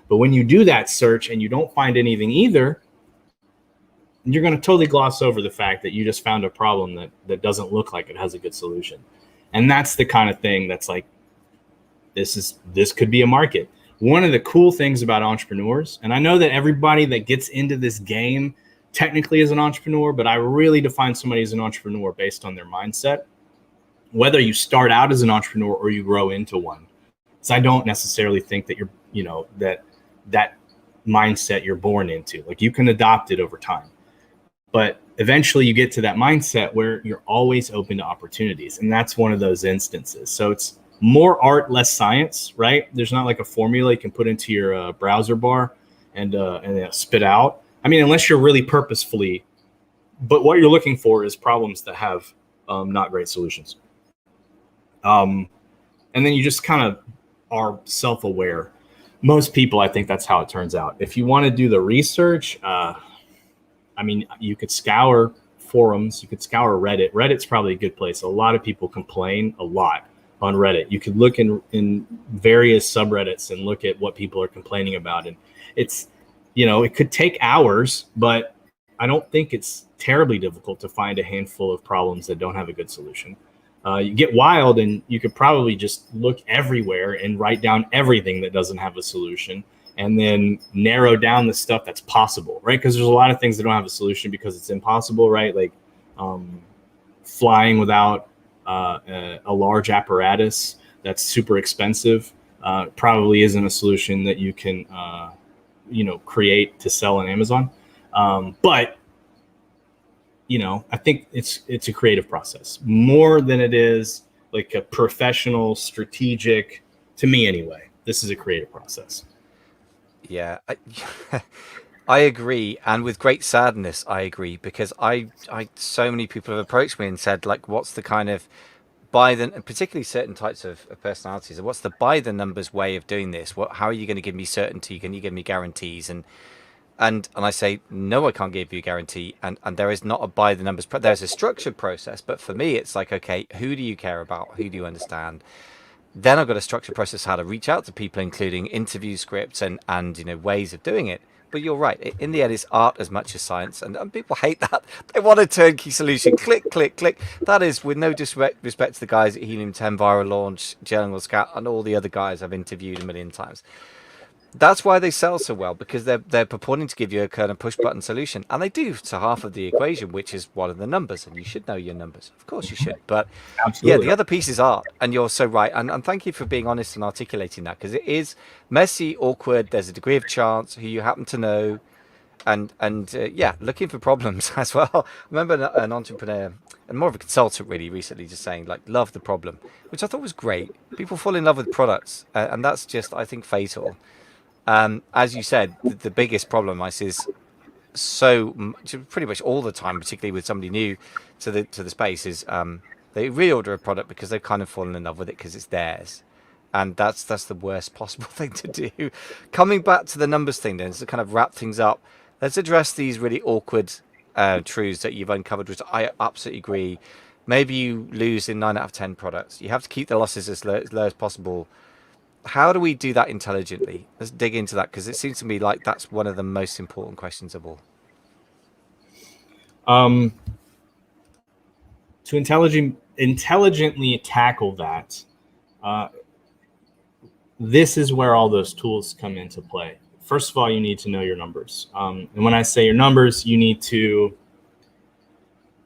But when you do that search and you don't find anything either, you're going to totally gloss over the fact that you just found a problem that doesn't look like it has a good solution. And that's the kind of thing that's like, this could be a market. One of the cool things about entrepreneurs, and I know that everybody that gets into this game technically is an entrepreneur, but I really define somebody as an entrepreneur based on their mindset, whether you start out as an entrepreneur or you grow into one. So I don't necessarily think that that mindset you're born into. Like, you can adopt it over time. But eventually you get to that mindset where you're always open to opportunities. And that's one of those instances. So it's more art, less science, right? There's not like a formula you can put into your browser bar and spit out. I mean, unless you're really purposefully, but what you're looking for is problems that have not great solutions. And then you just kind of are self-aware. Most people, I think that's how it turns out. If you want to do the research, I mean, you could scour forums, you could scour Reddit. Reddit's probably a good place. A lot of people complain a lot on Reddit. You could look in various subreddits and look at what people are complaining about. And it's, it could take hours, but I don't think it's terribly difficult to find a handful of problems that don't have a good solution. You get wild and you could probably just look everywhere and write down everything that doesn't have a solution, and then narrow down the stuff that's possible, right? Because there's a lot of things that don't have a solution because it's impossible, right? Like flying without a large apparatus that's super expensive probably isn't a solution that you can, create to sell on Amazon. But I think it's a creative process more than it is like a professional, strategic. To me, anyway, this is a creative process. Yeah, I agree, and with great sadness, I agree, because I so many people have approached me and said, like, what's the kind of and particularly certain types of personalities, what's the by the numbers way of doing this? How are you going to give me certainty? Can you give me guarantees? And I say, no, I can't give you a guarantee. And there is not a by the numbers. There's a structured process. But for me, it's like, okay, who do you care about? Who do you understand? Then I've got a structured process how to reach out to people, including interview scripts and ways of doing it. But you're right. In the end, it's art as much as science, and people hate that. They want a turnkey solution. Click, click, click. That is with no disrespect to the guys at Helium 10 Viral Launch, Journal Scout, and all the other guys I've interviewed a million times. That's why they sell so well, because they're purporting to give you a kind of push button solution, and they do to half of the equation, which is one of the numbers, and you should know your numbers. Of course you should, but Absolutely. yeah, the other piece is art, and you're so right, and thank you for being honest and articulating that, because it is messy, awkward. There's a degree of chance who you happen to know, and yeah, looking for problems as well. I remember an entrepreneur and more of a consultant really recently just saying like love the problem, which I thought was great. People fall in love with products, and that's just I think fatal. As you said, the biggest problem I see is pretty much all the time, particularly with somebody new to the space, is they reorder a product because they've kind of fallen in love with it because it's theirs, and that's the worst possible thing to do. Coming back to the numbers thing, then, to kind of wrap things up, let's address these really awkward truths that you've uncovered, which I absolutely agree. Maybe you lose in 9 out of 10 products. You have to keep the losses as low as possible. How do we do that intelligently? Let's dig into that, because it seems to me like that's one of the most important questions of all. To intelligently tackle that, this is where all those tools come into play. First of all, you need to know your numbers. And when I say your numbers, you need to,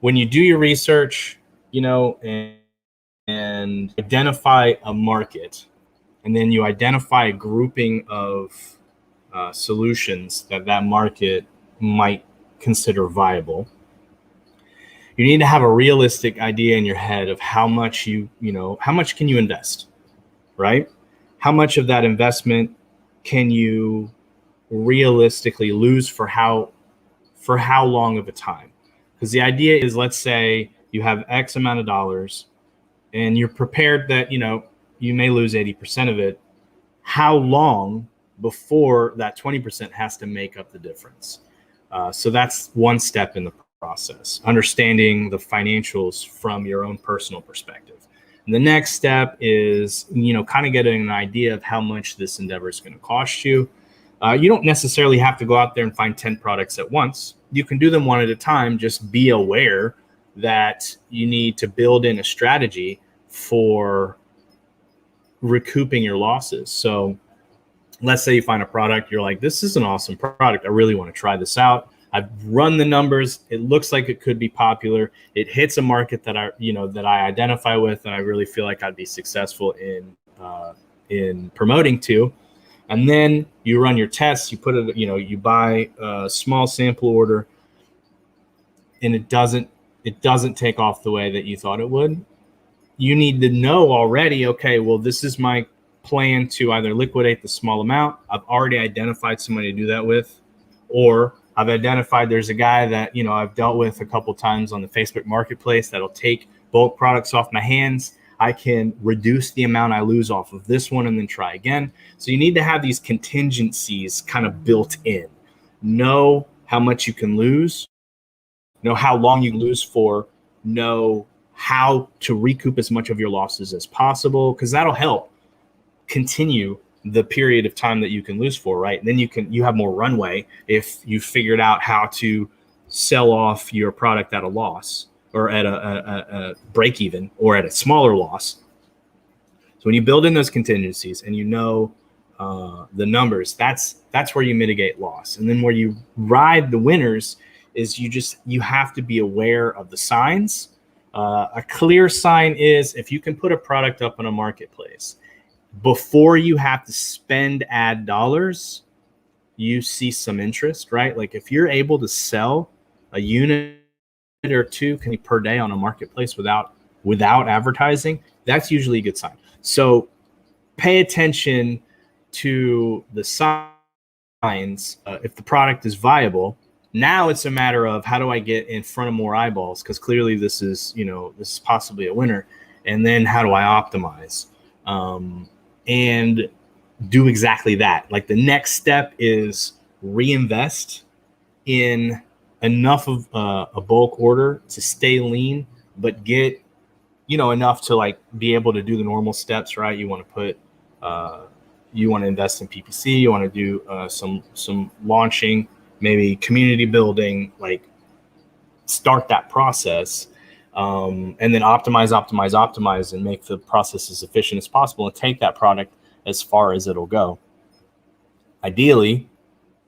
when you do your research, and identify a market, and then you identify a grouping of solutions that market might consider viable. You need to have a realistic idea in your head of how much how much can you invest, right? How much of that investment can you realistically lose for how long of a time? Because the idea is, let's say you have X amount of dollars and you're prepared that, you may lose 80% of it. How long before that 20% has to make up the difference? So that's one step in the process, understanding the financials from your own personal perspective. And the next step is, kind of getting an idea of how much this endeavor is going to cost you. You don't necessarily have to go out there and find 10 products at once. You can do them one at a time. Just be aware that you need to build in a strategy for recouping your losses. So let's say you find a product, you're like, this is an awesome product. I really want to try this out. I've run the numbers. It looks like it could be popular. It hits a market that I identify with, and I really feel like I'd be successful in promoting to. And then you run your tests. You put it, you buy a small sample order, and it doesn't take off the way that you thought it would. You need to know already, okay, well, this is my plan to either liquidate the small amount. I've already identified somebody to do that with, or I've identified there's a guy that, I've dealt with a couple times on the Facebook marketplace that'll take bulk products off my hands. I can reduce the amount I lose off of this one and then try again. So you need to have these contingencies kind of built in. Know how much you can lose, know how long you lose for, know how to recoup as much of your losses as possible, because that'll help continue the period of time that you can lose for, right? And then you have more runway if you figured out how to sell off your product at a loss, or at a break even, or at a smaller loss. So when you build in those contingencies and the numbers, that's where you mitigate loss. And then where you ride the winners is you have to be aware of the signs. A clear sign is if you can put a product up on a marketplace before you have to spend ad dollars, you see some interest, right? Like if you're able to sell a unit or two per day on a marketplace without advertising, that's usually a good sign. So pay attention to the signs. If the product is viable, now it's a matter of how do I get in front of more eyeballs? Because clearly this is possibly a winner. And then how do I optimize? And do exactly that. Like the next step is reinvest in enough of a bulk order to stay lean, but get, enough to like be able to do the normal steps, right? You want to you want to invest in PPC, you want to do some launching, maybe community building, like start that process, and then optimize, and make the process as efficient as possible, and take that product as far as it'll go. Ideally,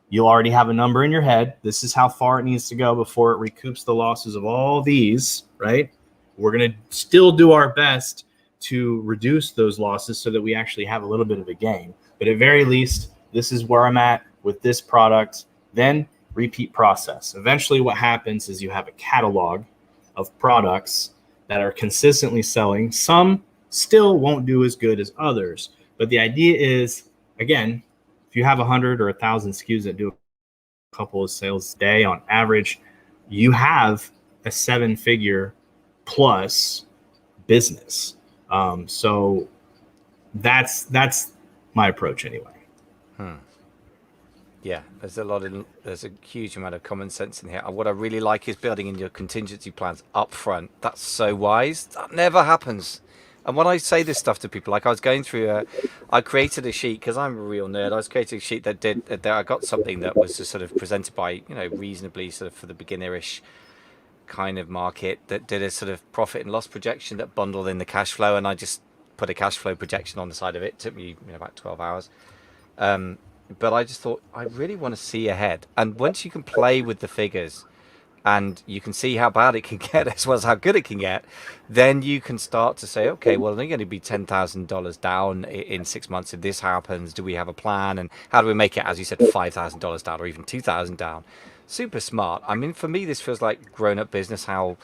you'll already have a number in your head. This is how far it needs to go before it recoups the losses of all these, right? We're going to still do our best to reduce those losses so that we actually have a little bit of a gain. But at very least, this is where I'm at with this product. Then repeat process. Eventually what happens is you have a catalog of products that are consistently selling. Some still won't do as good as others. But the idea is, again, if you have 100 or 1,000 SKUs that do a couple of sales a day on average, you have a 7-figure plus business. So that's my approach anyway. Yeah, there's a huge amount of common sense in here. And what I really like is building in your contingency plans up front. That's so wise. That never happens. And when I say this stuff to people, like I was going through I created a sheet because I'm a real nerd. I was creating a sheet that I got something that was just sort of presented by, reasonably sort of for the beginnerish kind of market, that did a sort of profit and loss projection that bundled in the cash flow. And I just put a cash flow projection on the side of it. It took me about 12 hours. But I just thought, I really want to see ahead. And once you can play with the figures and you can see how bad it can get as well as how good it can get, then you can start to say, okay, well, they're going to be $10,000 down in 6 months. If this happens, do we have a plan? And how do we make it, as you said, $5,000 down or even $2,000 down? Super smart. I mean, for me, this feels like grown-up business, how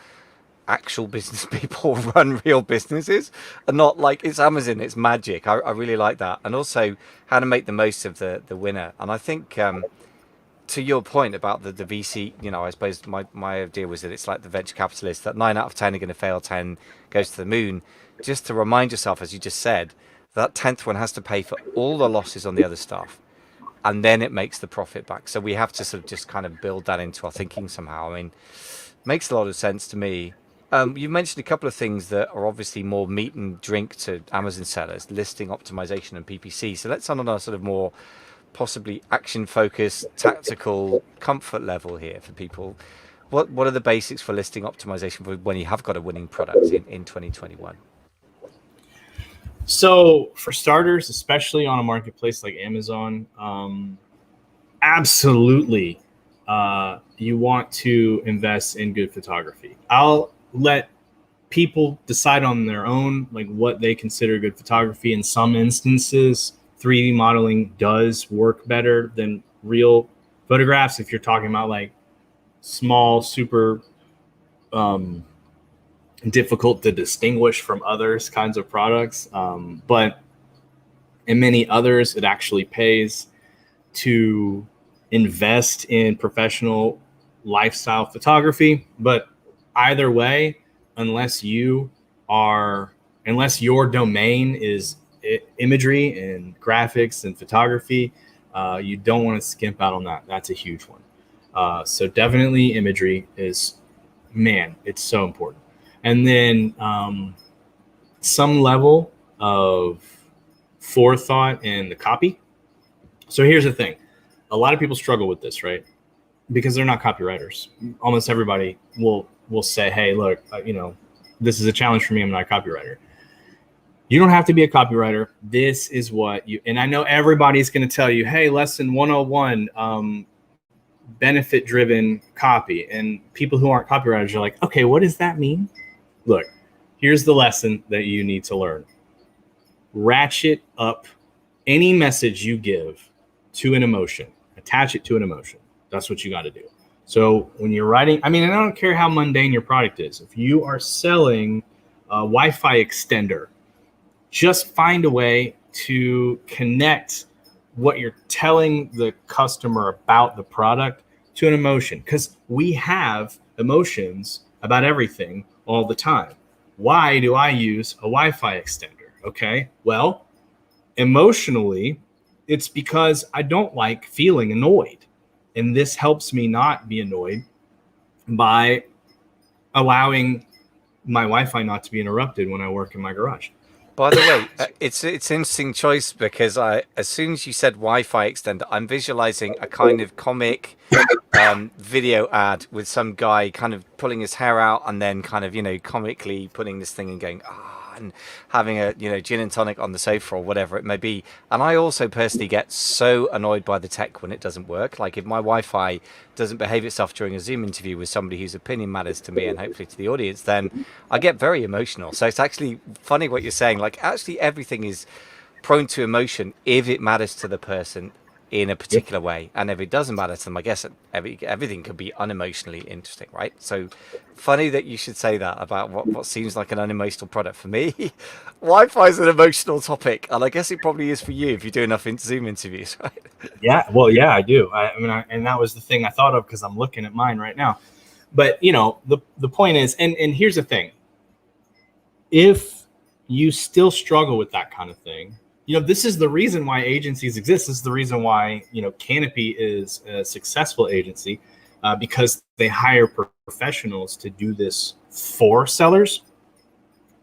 actual business people run real businesses, and not like it's Amazon, it's magic. I really like that. And also how to make the most of the winner. And I think to your point about the VC, I suppose my idea was that it's like the venture capitalists, that 9 out of 10 are going to fail, 10 goes to the moon. Just to remind yourself, as you just said, that 10th one has to pay for all the losses on the other stuff, and then it makes the profit back. So we have to sort of just kind of build that into our thinking somehow. I mean, makes a lot of sense to me. You mentioned a couple of things that are obviously more meat and drink to Amazon sellers: listing optimization and PPC. So let's on a sort of more possibly action-focused, tactical comfort level here for people. What are the basics for listing optimization for when you have got a winning product in 2021? So for starters, especially on a marketplace like Amazon, absolutely, you want to invest in good photography. I'll let people decide on their own, like what they consider good photography. In some instances, 3D modeling does work better than real photographs. If you're talking about like small, super difficult to distinguish from others kinds of products. But in many others, it actually pays to invest in professional lifestyle photography. But either way, unless your domain is imagery and graphics and photography, you don't want to skimp out on that. That's a huge one. So definitely imagery is, it's so important. And then some level of forethought in the copy. So here's the thing. A lot of people struggle with this, right? Because they're not copywriters. Almost everybody will say, hey, look, this is a challenge for me. I'm not a copywriter. You don't have to be a copywriter. This is what and I know everybody's going to tell you, hey, lesson 101, benefit-driven copy. And people who aren't copywriters are like, okay, what does that mean? Look, here's the lesson that you need to learn. Ratchet up any message you give to an emotion. Attach it to an emotion. That's what you got to do. So when you're writing, and I don't care how mundane your product is. If you are selling a Wi-Fi extender, just find a way to connect what you're telling the customer about the product to an emotion, because we have emotions about everything all the time. Why do I use a Wi-Fi extender? Okay, well, emotionally, it's because I don't like feeling annoyed. And this helps me not be annoyed by allowing my Wi-Fi not to be interrupted when I work in my garage. By the way, it's an interesting choice because as soon as you said Wi-Fi extender, I'm visualizing a kind of comic video ad with some guy kind of pulling his hair out and then kind of, comically putting this thing and going, and having a, gin and tonic on the sofa or whatever it may be. And I also personally get so annoyed by the tech when it doesn't work. Like if my Wi-Fi doesn't behave itself during a Zoom interview with somebody whose opinion matters to me and hopefully to the audience, then I get very emotional. So it's actually funny what you're saying. Like actually everything is prone to emotion if it matters to the person in a particular way, and if it doesn't matter to them, I guess everything could be unemotionally interesting, right? So funny that you should say that about what seems like an unemotional product. For me, Wi-Fi is an emotional topic, and I guess it probably is for you if you do enough Zoom interviews, right? Yeah, well, yeah, I do. And that was the thing I thought of because I'm looking at mine right now. But the point is, and here's the thing: if you still struggle with that kind of thing, this is the reason why agencies exist. This is the reason why, Canopy is a successful agency, because they hire professionals to do this for sellers.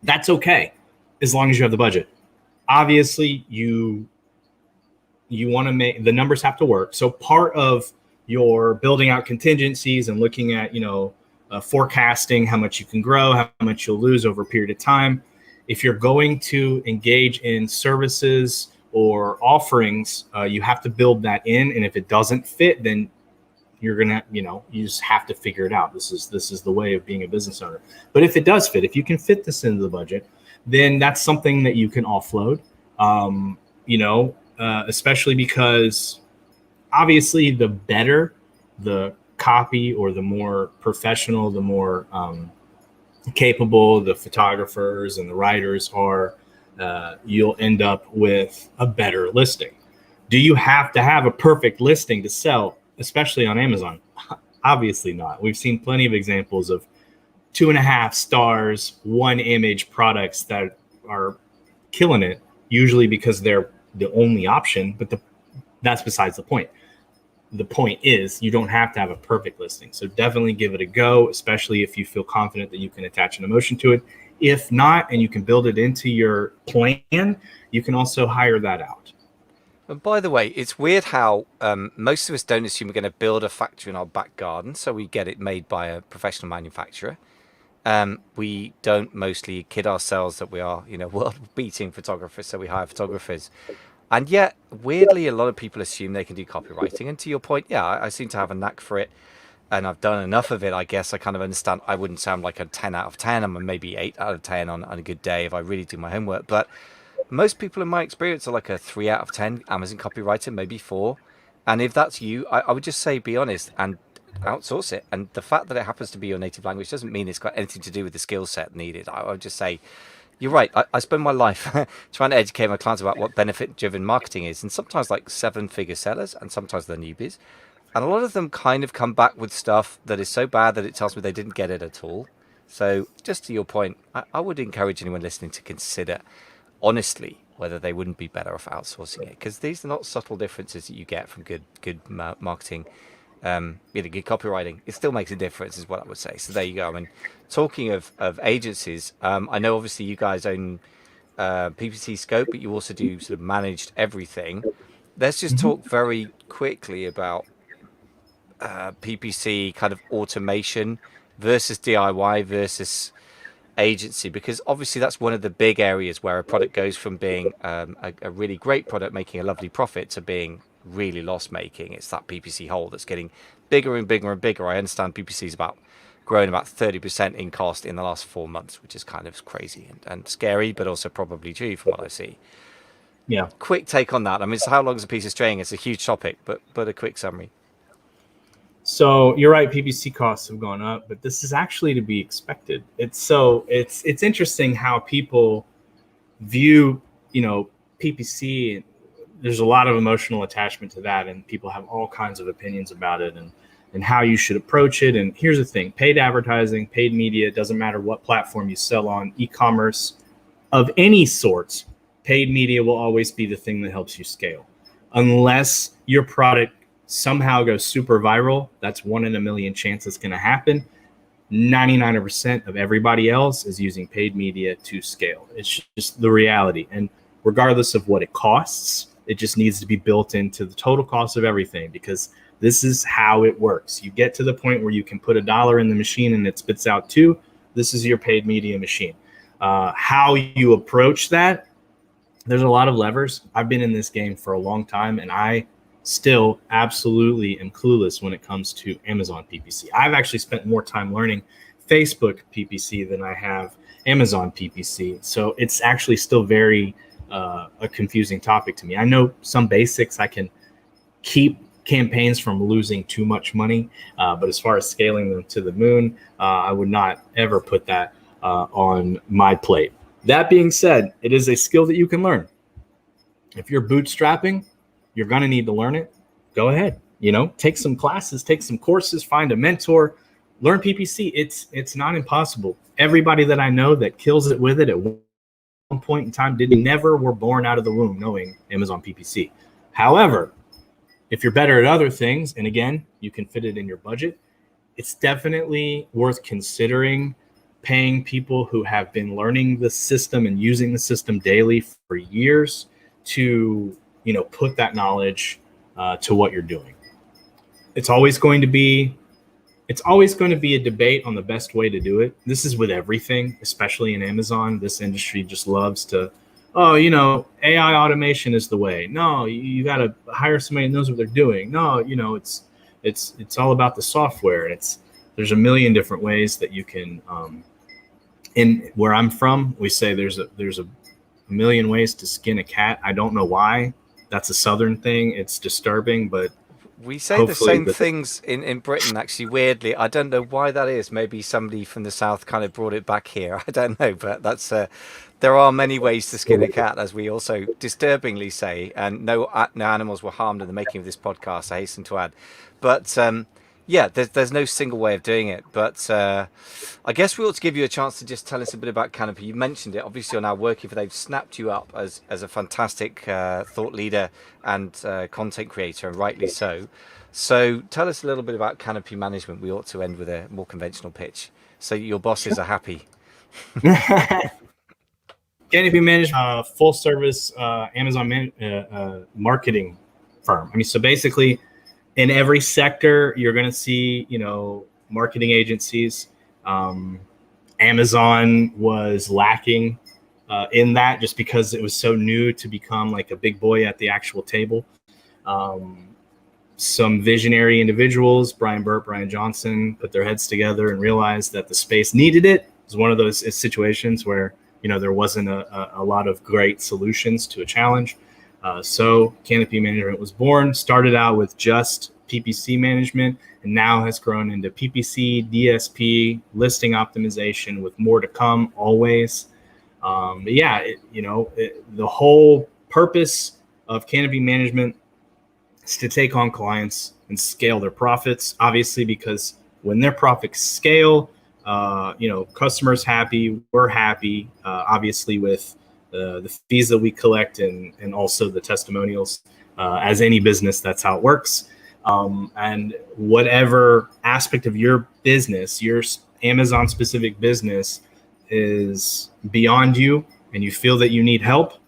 That's okay, as long as you have the budget. Obviously, you want to make the numbers have to work. So part of your building out contingencies and looking at, forecasting how much you can grow, how much you'll lose over a period of time. If you're going to engage in services or offerings, you have to build that in. And if it doesn't fit, then you're gonna, you just have to figure it out. This is the way of being a business owner. But if it does fit, if you can fit this into the budget, then that's something that you can offload. Especially because obviously the better the copy or the more professional, the more capable the photographers and the writers are, you'll end up with a better listing. Do you have to have a perfect listing to sell, especially on Amazon? Obviously not. We've seen plenty of examples of 2.5 stars, 1 image products that are killing it, usually because they're the only option, but that's besides the point. The point is you don't have to have a perfect listing. So definitely give it a go, especially if you feel confident that you can attach an emotion to it. If not, and you can build it into your plan, you can also hire that out. And by the way, it's weird how most of us don't assume we're going to build a factory in our back garden, so we get it made by a professional manufacturer. We don't mostly kid ourselves that we are, world-beating photographers, so we hire photographers. And yet, weirdly, a lot of people assume they can do copywriting. And to your point, yeah, I seem to have a knack for it. And I've done enough of it, I guess. I kind of understand. I wouldn't sound like a 10 out of 10. I'm a maybe 8 out of 10 on a good day if I really do my homework. But most people in my experience are like a 3 out of 10 Amazon copywriter, maybe 4. And if that's you, I would just say be honest and outsource it. And the fact that it happens to be your native language doesn't mean it's got anything to do with the skill set needed. I would just say, you're right. I spend my life trying to educate my clients about what benefit-driven marketing is. And sometimes like 7-figure sellers and sometimes they're newbies. And a lot of them kind of come back with stuff that is so bad that it tells me they didn't get it at all. So just to your point, I would encourage anyone listening to consider honestly whether they wouldn't be better off outsourcing it, because these are not subtle differences that you get from good marketing, good copywriting. It still makes a difference, is what I would say. So there you go. I mean, talking of agencies, I know obviously you guys own PPC Scope, but you also do sort of managed everything. Let's just talk very quickly about PPC kind of automation versus DIY versus agency, because obviously that's one of the big areas where a product goes from being a really great product making a lovely profit to being really loss making. It's that PPC hole that's getting bigger and bigger and bigger. I understand PPC is growing about 30% in cost in the last 4 months, which is kind of crazy and scary, but also probably true from what I see. Yeah. Quick take on that. I mean, so how long is a piece of string? It's a huge topic, but a quick summary. So you're right, PPC costs have gone up, but this is actually to be expected. It's interesting how people view, PPC. There's a lot of emotional attachment to that, and people have all kinds of opinions about it. And and how you should approach it. And here's the thing: paid advertising, paid media, it doesn't matter what platform you sell on, e-commerce of any sorts, paid media will always be the thing that helps you scale. Unless your product somehow goes super viral, that's 1 in a million chance it's going to happen. 99% of everybody else is using paid media to scale. It's just the reality. And regardless of what it costs, it just needs to be built into the total cost of everything, because this is how it works. You get to the point where you can put $1 in the machine and it spits out 2. This is your paid media machine. How you approach that, there's a lot of levers. I've been in this game for a long time, and I still absolutely am clueless when it comes to Amazon PPC. I've actually spent more time learning Facebook PPC than I have Amazon PPC. So it's actually still very a confusing topic to me. I know some basics. I can keep campaigns from losing too much money, but as far as scaling them to the moon, I would not ever put that on my plate. That being said, it is a skill that you can learn. If you're bootstrapping, you're going to need to learn it. Go ahead, take some classes, take some courses, find a mentor, learn PPC. It's not impossible. Everybody that I know that kills it with it at one point in time never were born out of the womb knowing Amazon PPC. However, if you're better at other things, and again, you can fit it in your budget, it's definitely worth considering paying people who have been learning the system and using the system daily for years to, put that knowledge to what you're doing. It's always going to be a debate on the best way to do it. This is with everything, especially in Amazon. This industry just loves to, AI automation is the way. No, you got to hire somebody who knows what they're doing. No, it's all about the software. There's a million different ways that you can. In where I'm from, we say there's a million ways to skin a cat. I don't know why. That's a Southern thing. It's disturbing, but we say the same things in Britain, actually, weirdly. I don't know why that is. Maybe somebody from the South kind of brought it back here. I don't know, but there are many ways to skin a cat, as we also disturbingly say. And no animals were harmed in the making of this podcast, I hasten to add. But yeah, there's no single way of doing it. But I guess we ought to give you a chance to just tell us a bit about Canopy. You mentioned it. Obviously, you're now working for. They've snapped you up as a fantastic thought leader and content creator, and rightly so. So tell us a little bit about Canopy management. We ought to end with a more conventional pitch, so your bosses are happy. Canopy management, full service Amazon marketing firm. I mean, so basically, in every sector, you're going to see, marketing agencies. Amazon was lacking in that just because it was so new to become like a big boy at the actual table. Some visionary individuals, Brian Burt, Brian Johnson, put their heads together and realized that the space needed it. It was one of those situations where, there wasn't a lot of great solutions to a challenge. So Canopy Management was born, started out with just PPC management, and now has grown into PPC, DSP, listing optimization, with more to come always. But yeah, the whole purpose of Canopy Management is to take on clients and scale their profits, obviously, because when their profits scale, customers happy, we're happy, obviously, with the fees that we collect and also the testimonials. As any business, that's how it works. And whatever aspect of your business, your Amazon specific business, is beyond you and you feel that you need help,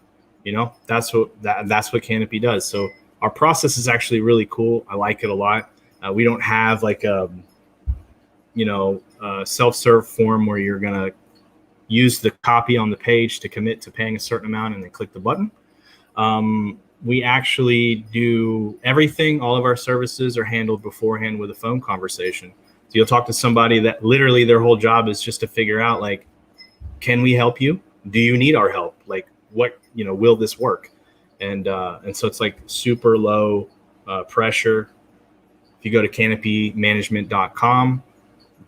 that's what Canopy does. So our process is actually really cool. I like it a lot. We don't have like a self-serve form where you're going to use the copy on the page to commit to paying a certain amount and then click the button. We actually do everything. All of our services are handled beforehand with a phone conversation. So you'll talk to somebody that literally their whole job is just to figure out, like, can we help you? Do you need our help? Like, what, will this work? And so it's like super low pressure. If you go to canopymanagement.com,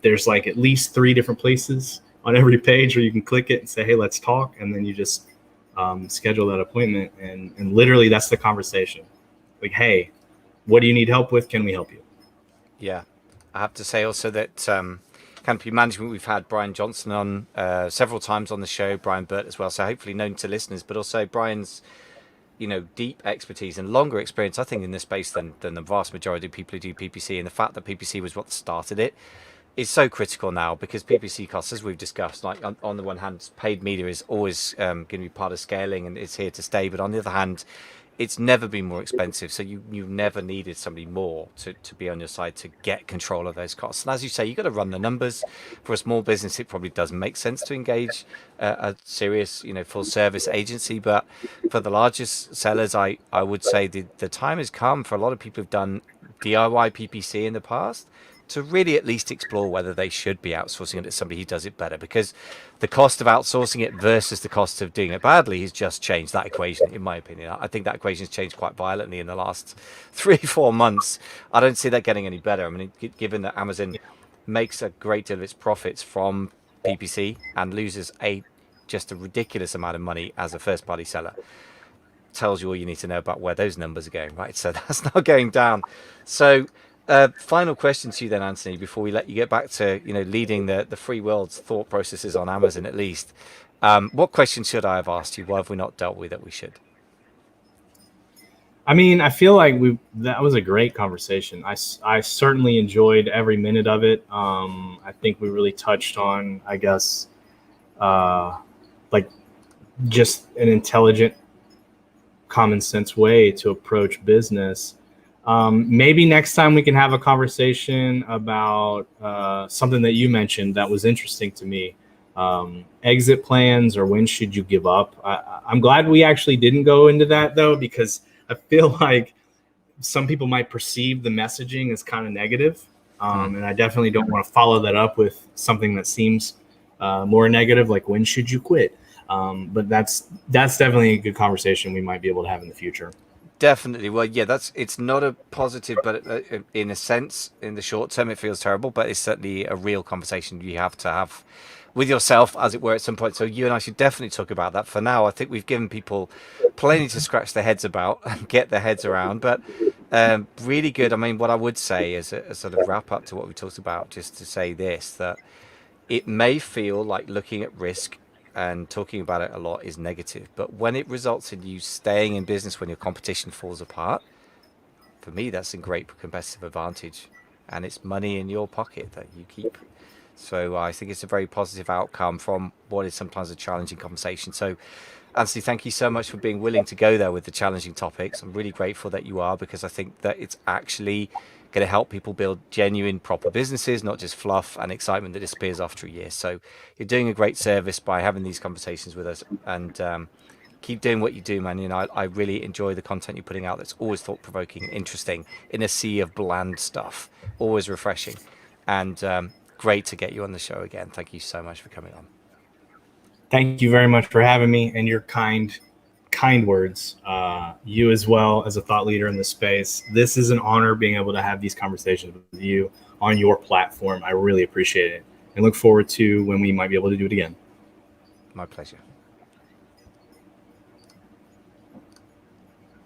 there's like at least 3 different places on every page where you can click it and say, hey, let's talk. And then you just schedule that appointment. And literally that's the conversation. Like, hey, what do you need help with? Can we help you? Yeah. I have to say also that Canopy Management, we've had Brian Johnson on several times on the show, Brian Burt as well. So hopefully known to listeners, but also Brian's deep expertise and longer experience, I think, in this space than the vast majority of people who do PPC. And the fact that PPC was what started it is so critical now, because PPC costs, as we've discussed, like on the one hand, paid media is always going to be part of scaling and it's here to stay. But on the other hand, it's never been more expensive. So you've never needed somebody more to be on your side to get control of those costs. And as you say, you've got to run the numbers. For a small business, it probably doesn't make sense to engage a serious, full service agency. But for the largest sellers, I would say the time has come for a lot of people who've done DIY PPC in the past to really at least explore whether they should be outsourcing it to somebody who does it better, because the cost of outsourcing it versus the cost of doing it badly has just changed that equation, in my opinion. I think that equation has changed quite violently in the last 3-4 months. I don't see that getting any better. I mean, given that Amazon makes a great deal of its profits from PPC and loses just a ridiculous amount of money as a first party seller, tells you all you need to know about where those numbers are going, right? So that's not going down. So final question to you then, Anthony, before we let you get back to leading the free world's thought processes on Amazon at least. What question should I have asked you? What have we not dealt with that we should? I mean, I feel like that was a great conversation. I certainly enjoyed every minute of it. I think we really touched on, I guess, like just an intelligent, common sense way to approach business. Maybe next time we can have a conversation about something that you mentioned that was interesting to me. Exit plans, or when should you give up? I'm glad we actually didn't go into that, though, because I feel like some people might perceive the messaging as kind of negative. And I definitely don't want to follow that up with something that seems more negative, like when should you quit? But that's definitely a good conversation we might be able to have in the future. Definitely. Well, yeah, it's not a positive, but in a sense, in the short term, it feels terrible, but it's certainly a real conversation you have to have with yourself, as it were, at some point. So you and I should definitely talk about that. For now, I think we've given people plenty to scratch their heads about and get their heads around, but really good. I mean, what I would say as a sort of wrap up to what we talked about, just to say this, that it may feel like looking at risk and talking about it a lot is negative, but when it results in you staying in business when your competition falls apart, for me, that's a great competitive advantage, and it's money in your pocket that you keep. So I think it's a very positive outcome from what is sometimes a challenging conversation. So Anthony, thank you so much for being willing to go there with the challenging topics. I'm really grateful that you are, because I think that it's actually going to help people build genuine, proper businesses, not just fluff and excitement that disappears after a year. So you're doing a great service by having these conversations with us, and keep doing what you do, man. I really enjoy the content you're putting out. That's always thought-provoking and interesting in a sea of bland stuff. Always refreshing, and great to get you on the show again. Thank you so much for coming on. Thank you very much for having me, and your kind words. You as well, as a thought leader in the space. This is an honor being able to have these conversations with you on your platform. I really appreciate it, and look forward to when we might be able to do it again. My pleasure.